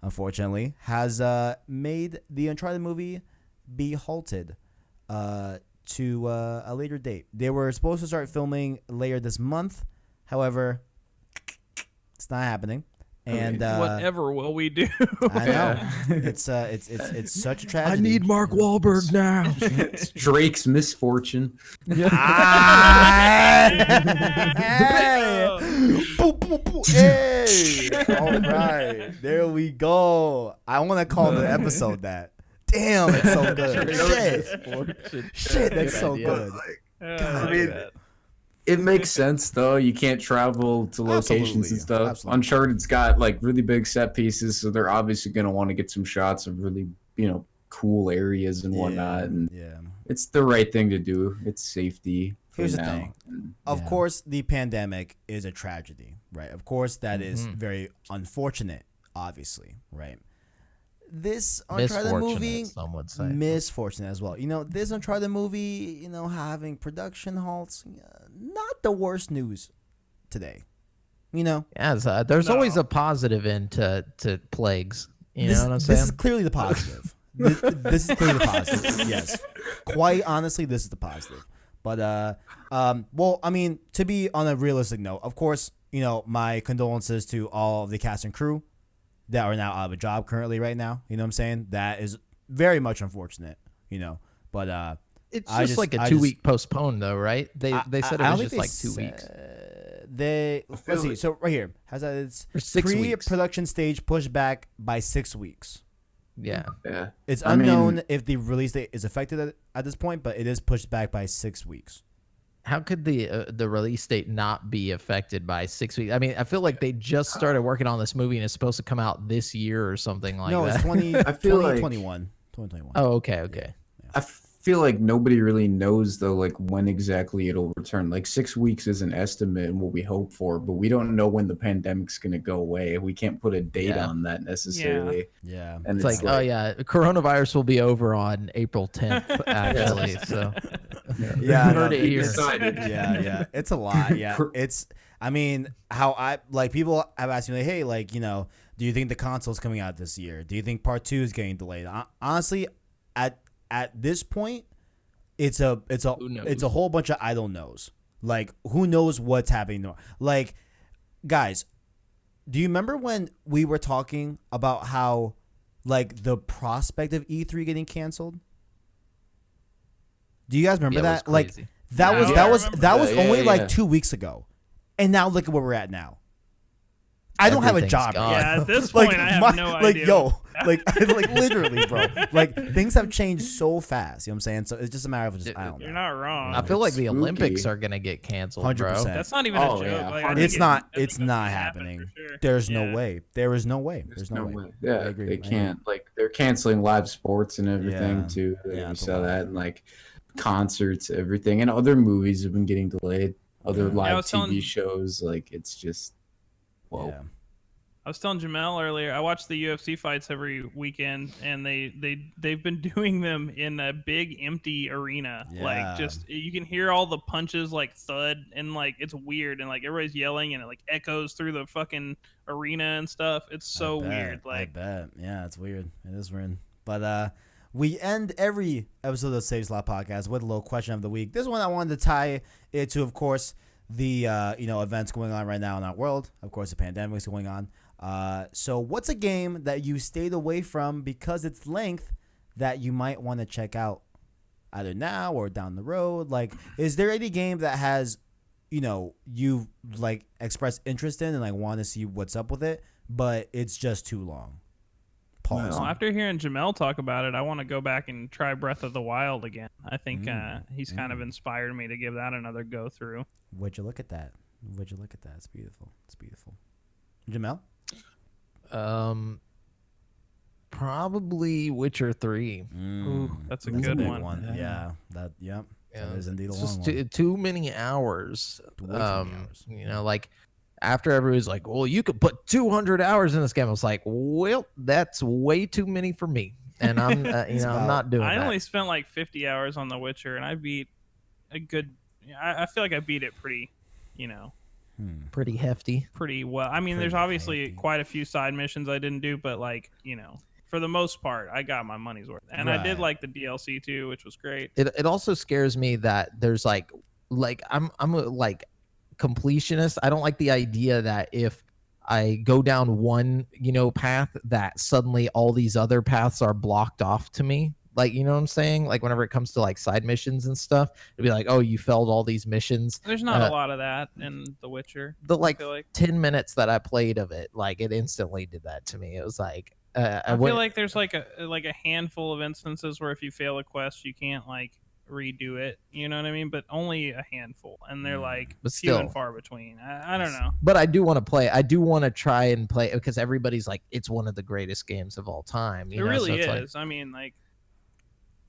[SPEAKER 4] unfortunately, has made the Uncharted movie be halted to a later date. They were supposed to start filming later this month. However, it's not happening. And
[SPEAKER 1] whatever will we do?
[SPEAKER 4] I know. It's such a tragedy.
[SPEAKER 2] I need Mark Wahlberg now.
[SPEAKER 3] It's Drake's misfortune.
[SPEAKER 4] Hey. All right. There we go. I want to call the episode that. Damn, it's so good. Shit, that's so good.
[SPEAKER 3] I mean, it makes sense though. You can't travel to locations and stuff. Absolutely. Uncharted's got like really big set pieces, so they're obviously going to want to get some shots of really, cool areas and whatnot. And it's the right thing to do. It's safety.
[SPEAKER 4] Here's the thing. Of course, the pandemic is a tragedy, right? Of course, that is very unfortunate, obviously, right? This Uncharted movie,
[SPEAKER 2] some would say.
[SPEAKER 4] Misfortunate as well. This Uncharted movie, having production halts, not the worst news today.
[SPEAKER 2] There's always a positive end to plagues. You know what I'm saying?
[SPEAKER 4] This is clearly the positive. this is clearly the positive. Yes, quite honestly, this is the positive. But well, I mean, to be on a realistic note, of course, my condolences to all of the cast and crew that are now out of a job currently right now. You know what I'm saying? That is very much unfortunate, but
[SPEAKER 2] it's just like a 2-week postpone though, right? They said it was just like 2 weeks.
[SPEAKER 4] Let's see. So right here, it's
[SPEAKER 2] 6 weeks.
[SPEAKER 4] Pre-production stage pushed back by 6 weeks.
[SPEAKER 2] Yeah.
[SPEAKER 4] It's unknown if the release date is affected at this point, but it is pushed back by 6 weeks.
[SPEAKER 2] How could the release date not be affected by 6 weeks? I mean, I feel like they just started working on this movie and it's supposed to come out this year or something like that.
[SPEAKER 4] No, it's 2021. 2021.
[SPEAKER 2] Oh, okay.
[SPEAKER 4] Yeah.
[SPEAKER 3] I feel like nobody really knows though, like when exactly it'll return. Like 6 weeks is an estimate and what we hope for, but we don't know when the pandemic's gonna go away. We can't put a date on that necessarily.
[SPEAKER 4] Yeah.
[SPEAKER 3] And
[SPEAKER 2] it's like, oh yeah, coronavirus will be over on April 10th, actually. So
[SPEAKER 4] yeah,
[SPEAKER 2] heard it here.
[SPEAKER 4] Yeah. It's a lot. Yeah. I mean, people have asked me like, hey, like, do you think the console's coming out this year? Do you think part 2 is getting delayed? Honestly, at this point, it's a whole bunch of I don't knows. Like, who knows what's happening? Like, guys, do you remember when we were talking about how, like, the prospect of E3 getting canceled? Do you guys remember that? Like, that was only like 2 weeks ago, and now look at where we're at now. I don't have a job.
[SPEAKER 1] Yeah, at this point, I have no idea.
[SPEAKER 4] Like literally, bro. Like, things have changed so fast. You know what I'm saying? So it's just a matter of I don't know.
[SPEAKER 1] You're not wrong.
[SPEAKER 2] I feel like the Olympics are gonna get canceled, 100%. Bro.
[SPEAKER 1] That's not even a joke.
[SPEAKER 3] Yeah.
[SPEAKER 1] Like,
[SPEAKER 4] It's not happening. Sure. There's no way. There is no way. There's no way.
[SPEAKER 3] Yeah, I agree. They can't. Like, they're canceling live sports and everything too.
[SPEAKER 4] Yeah,
[SPEAKER 3] we saw that, and like concerts, everything, and other movies have been getting delayed. Other live TV shows, like, it's just whoa.
[SPEAKER 4] Yeah.
[SPEAKER 1] I was telling Jamal earlier, I watch the UFC fights every weekend, and they've been doing them in a big empty arena.
[SPEAKER 4] Yeah.
[SPEAKER 1] Like, just you can hear all the punches like thud, and like it's weird, and like everybody's yelling, and it like echoes through the fucking arena and stuff. It's so weird. Like,
[SPEAKER 4] I bet. Yeah, it's weird. It is weird. But we end every episode of the Save Slot Podcast with a little question of the week. This one I wanted to tie it to, of course, the events going on right now in our world. Of course, the pandemic is going on. So what's a game that you stayed away from because its length that you might want to check out either now or down the road? Like, is there any game that has, you like expressed interest in and like want to see what's up with it, but it's just too long? Pause.
[SPEAKER 1] Well, after hearing Jamal talk about it, I want to go back and try Breath of the Wild again. I think he's kind of inspired me to give that another go through.
[SPEAKER 4] Would you look at that? It's beautiful. It's beautiful. Jamal?
[SPEAKER 2] Probably Witcher 3.
[SPEAKER 1] Ooh, that's a
[SPEAKER 4] That's
[SPEAKER 1] good
[SPEAKER 4] big
[SPEAKER 1] one.
[SPEAKER 4] Yeah. That is indeed a
[SPEAKER 2] It's
[SPEAKER 4] long
[SPEAKER 2] just
[SPEAKER 4] one.
[SPEAKER 2] too many hours.
[SPEAKER 4] Way too many hours.
[SPEAKER 2] Like after everybody's like, well, you could put 200 hours in this game. I was like, well, that's way too many for me. And I'm, I'm not doing
[SPEAKER 1] I
[SPEAKER 2] that.
[SPEAKER 1] only spent like 50 hours on The Witcher, and I beat a good. I feel like I beat it pretty,
[SPEAKER 2] Pretty hefty.
[SPEAKER 1] pretty well. I mean, there's
[SPEAKER 4] Pretty
[SPEAKER 1] obviously
[SPEAKER 4] hefty.
[SPEAKER 1] quite a few side missions I didn't do, but like, for the most part, I got my money's worth. And I did
[SPEAKER 4] Right.
[SPEAKER 1] like the DLC too, which was great.
[SPEAKER 2] It also scares me that there's like I'm a like completionist. I don't like the idea that if I go down one, path, that suddenly all these other paths are blocked off to me. Like, you know what I'm saying? Like whenever it comes to like side missions and stuff, it'd be like, oh, you failed all these missions.
[SPEAKER 1] There's not a lot of that in The Witcher.
[SPEAKER 2] The
[SPEAKER 1] I
[SPEAKER 2] like
[SPEAKER 1] feel like
[SPEAKER 2] 10 minutes that I played of it, like it instantly did that to me. It was like
[SPEAKER 1] I feel like there's like a handful of instances where if you fail a quest, you can't like redo it. You know what I mean? But only a handful, and they're like
[SPEAKER 2] But
[SPEAKER 1] few and
[SPEAKER 2] still.
[SPEAKER 1] far between. I don't know.
[SPEAKER 2] But I do want to play. I do want to try and play because everybody's like, it's one of the greatest games of all time.
[SPEAKER 1] It really
[SPEAKER 2] it's
[SPEAKER 1] is.
[SPEAKER 2] like,
[SPEAKER 1] I mean, like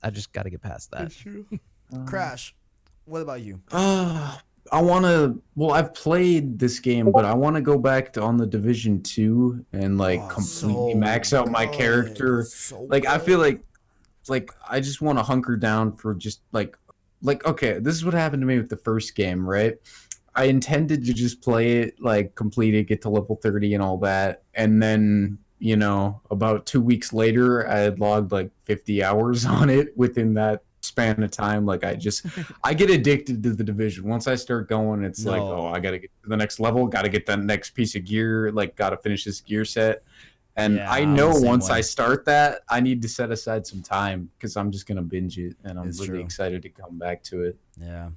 [SPEAKER 2] I just got to get past that.
[SPEAKER 4] Crash. What about you?
[SPEAKER 3] I want to. Well, I've played this game, but I want to go back to on the Division 2 and like completely max out my character. Like I feel like I just want to hunker down for just like okay, this is what happened to me with the first game, right? I intended to just play it, like complete it, get to level 30 and all that, and then about 2 weeks later, I had logged like 50 hours on it within that span of time. Like I get addicted to the Division. Once I start going, it's like, oh, I gotta get to the next level, gotta get that next piece of gear, like gotta finish this gear set. And
[SPEAKER 4] Yeah,
[SPEAKER 3] I
[SPEAKER 4] I'm
[SPEAKER 3] know
[SPEAKER 4] the same
[SPEAKER 3] once
[SPEAKER 4] way.
[SPEAKER 3] I start that, I need to set aside some time because I'm just gonna binge it, and I'm
[SPEAKER 4] It's
[SPEAKER 3] really
[SPEAKER 4] true.
[SPEAKER 3] excited to come back to it.
[SPEAKER 4] Yeah.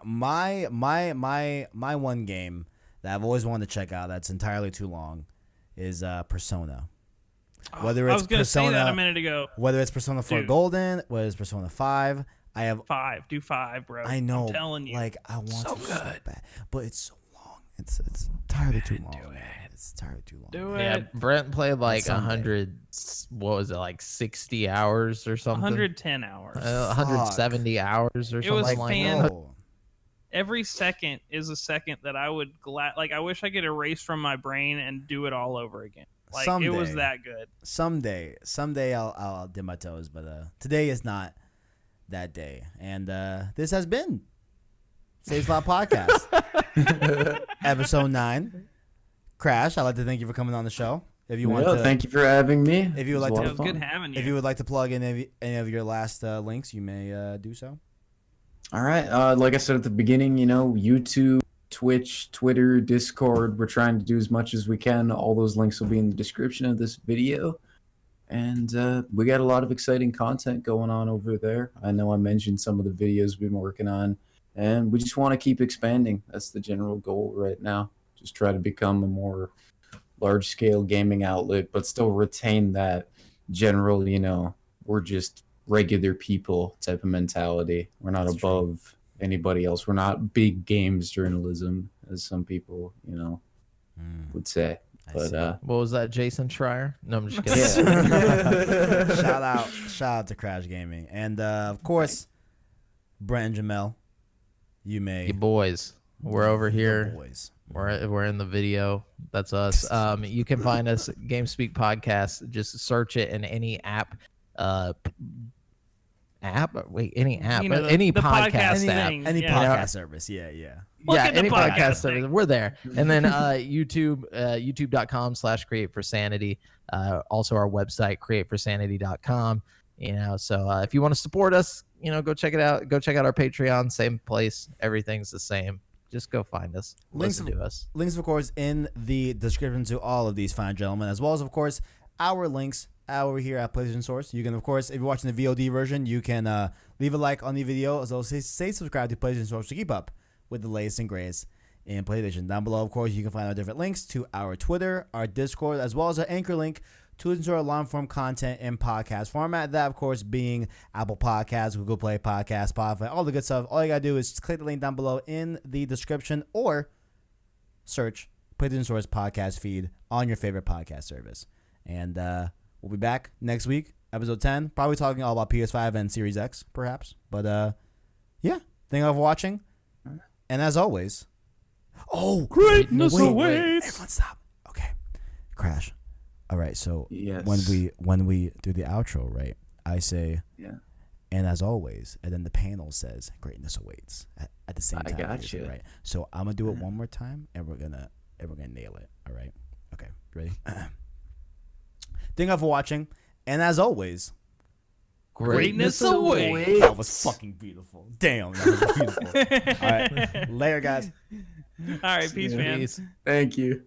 [SPEAKER 4] My one game that I've always wanted to check out that's entirely too long is Persona. Whether
[SPEAKER 1] I
[SPEAKER 4] it's
[SPEAKER 1] was gonna say that
[SPEAKER 4] Persona,
[SPEAKER 1] a minute ago.
[SPEAKER 4] whether it's Persona 4
[SPEAKER 1] Dude.
[SPEAKER 4] Golden, whether it's Persona 5, I have.
[SPEAKER 1] Do 5, bro.
[SPEAKER 4] I know.
[SPEAKER 1] I'm telling you.
[SPEAKER 4] Like I want
[SPEAKER 2] So
[SPEAKER 4] to so
[SPEAKER 2] good.
[SPEAKER 4] bad, but it's so long. It's entirely too long. It's entirely too long.
[SPEAKER 1] Do
[SPEAKER 2] Yeah,
[SPEAKER 1] it.
[SPEAKER 2] Brent played like
[SPEAKER 4] Someday.
[SPEAKER 2] 100. What was it, like 60 hours or something?
[SPEAKER 1] 110 hours.
[SPEAKER 2] 170 hours or
[SPEAKER 1] It
[SPEAKER 2] something
[SPEAKER 1] was
[SPEAKER 2] like
[SPEAKER 1] fan-
[SPEAKER 2] that.
[SPEAKER 4] No.
[SPEAKER 1] Every second is a second that I would like. I wish I could erase from my brain and do it all over again. Like it was
[SPEAKER 4] Someday.
[SPEAKER 1] that good.
[SPEAKER 4] Someday I'll dip my toes, but today is not that day. And this has been Save Slot Podcast, episode 9. Crash, I'd like to thank you for coming on the show. If you want to,
[SPEAKER 3] Thank you for having me.
[SPEAKER 4] If you would
[SPEAKER 3] It
[SPEAKER 4] like
[SPEAKER 3] was a
[SPEAKER 4] to-
[SPEAKER 3] lot
[SPEAKER 1] It
[SPEAKER 3] of
[SPEAKER 1] was good
[SPEAKER 3] fun.
[SPEAKER 1] having you.
[SPEAKER 4] if you would like to plug in any of your last links, you may do so.
[SPEAKER 3] All right. Like I said at the beginning, YouTube, Twitch, Twitter, Discord. We're trying to do as much as we can. All those links will be in the description of this video. And we got a lot of exciting content going on over there. I know I mentioned some of the videos we've been working on. And we just want to keep expanding. That's the general goal right now. Just try to become a more large-scale gaming outlet, but still retain that general, we're just regular people type of mentality. We're not above anybody else. We're not big games journalism, as some people, would say. But
[SPEAKER 2] What was that, Jason Schreier? No, I'm just kidding.
[SPEAKER 4] shout out to Crash Gaming, and of course, Brent and Jamal. You may.
[SPEAKER 2] You boys, we're over
[SPEAKER 4] The
[SPEAKER 2] here.
[SPEAKER 4] boys.
[SPEAKER 2] We're in the video. That's us. You can find us GameSpeak Podcast. Just search it in any app. app. Wait, any app,
[SPEAKER 1] You know,
[SPEAKER 2] any
[SPEAKER 1] the
[SPEAKER 2] podcast app.
[SPEAKER 1] thing.
[SPEAKER 4] Any
[SPEAKER 1] Yeah.
[SPEAKER 4] podcast service. Yeah.
[SPEAKER 1] Look
[SPEAKER 2] Yeah,
[SPEAKER 1] at the
[SPEAKER 2] any
[SPEAKER 1] podcast
[SPEAKER 2] podcast service,
[SPEAKER 1] thing.
[SPEAKER 2] we're there. And then YouTube, youtube.com/create for sanity. Also our website, createforsanity.com. You know, so if you want to support us, you know, go check it out. Go check out our Patreon, same place. Everything's the same. Just go find us. Listen to us.
[SPEAKER 4] Links, of course, in the description to all of these fine gentlemen, as well as, of course, our links over here at PlayStation Source. You can, of course, if you're watching the VOD version, you can leave a like on the video, as well as say subscribe to PlayStation Source to keep up with the latest and greatest in PlayStation. Down below, of course, you can find our different links to our Twitter, our Discord, as well as our Anchor link to listen to our long-form content in podcast format. That, of course, being Apple Podcasts, Google Play Podcasts, Spotify, all the good stuff. All you got to do is click the link down below in the description or search PlayStation Source podcast feed on your favorite podcast service. And we'll be back next week, episode 10, probably talking all about PS5 and Series X, perhaps. But, yeah, thank you all for watching. And as always... Oh!
[SPEAKER 1] Greatness
[SPEAKER 4] wait,
[SPEAKER 1] awaits!
[SPEAKER 4] Everyone stop. Okay. Crash. All right, so
[SPEAKER 3] Yes.
[SPEAKER 4] when we do the outro, right, I say,
[SPEAKER 3] Yeah.
[SPEAKER 4] and as always, and then the panel says, greatness awaits at the same
[SPEAKER 3] I
[SPEAKER 4] time.
[SPEAKER 3] got you.
[SPEAKER 4] Right. So I'm gonna do it one more time, and we're gonna nail it. All right. Okay. Ready? Thank you all for watching, and as always,
[SPEAKER 1] Greatness awaits.
[SPEAKER 4] that was fucking beautiful. Damn, that was beautiful. All right, later, guys.
[SPEAKER 1] All right, peace,
[SPEAKER 3] Yeah.
[SPEAKER 1] man.
[SPEAKER 2] Peace.
[SPEAKER 3] Thank you.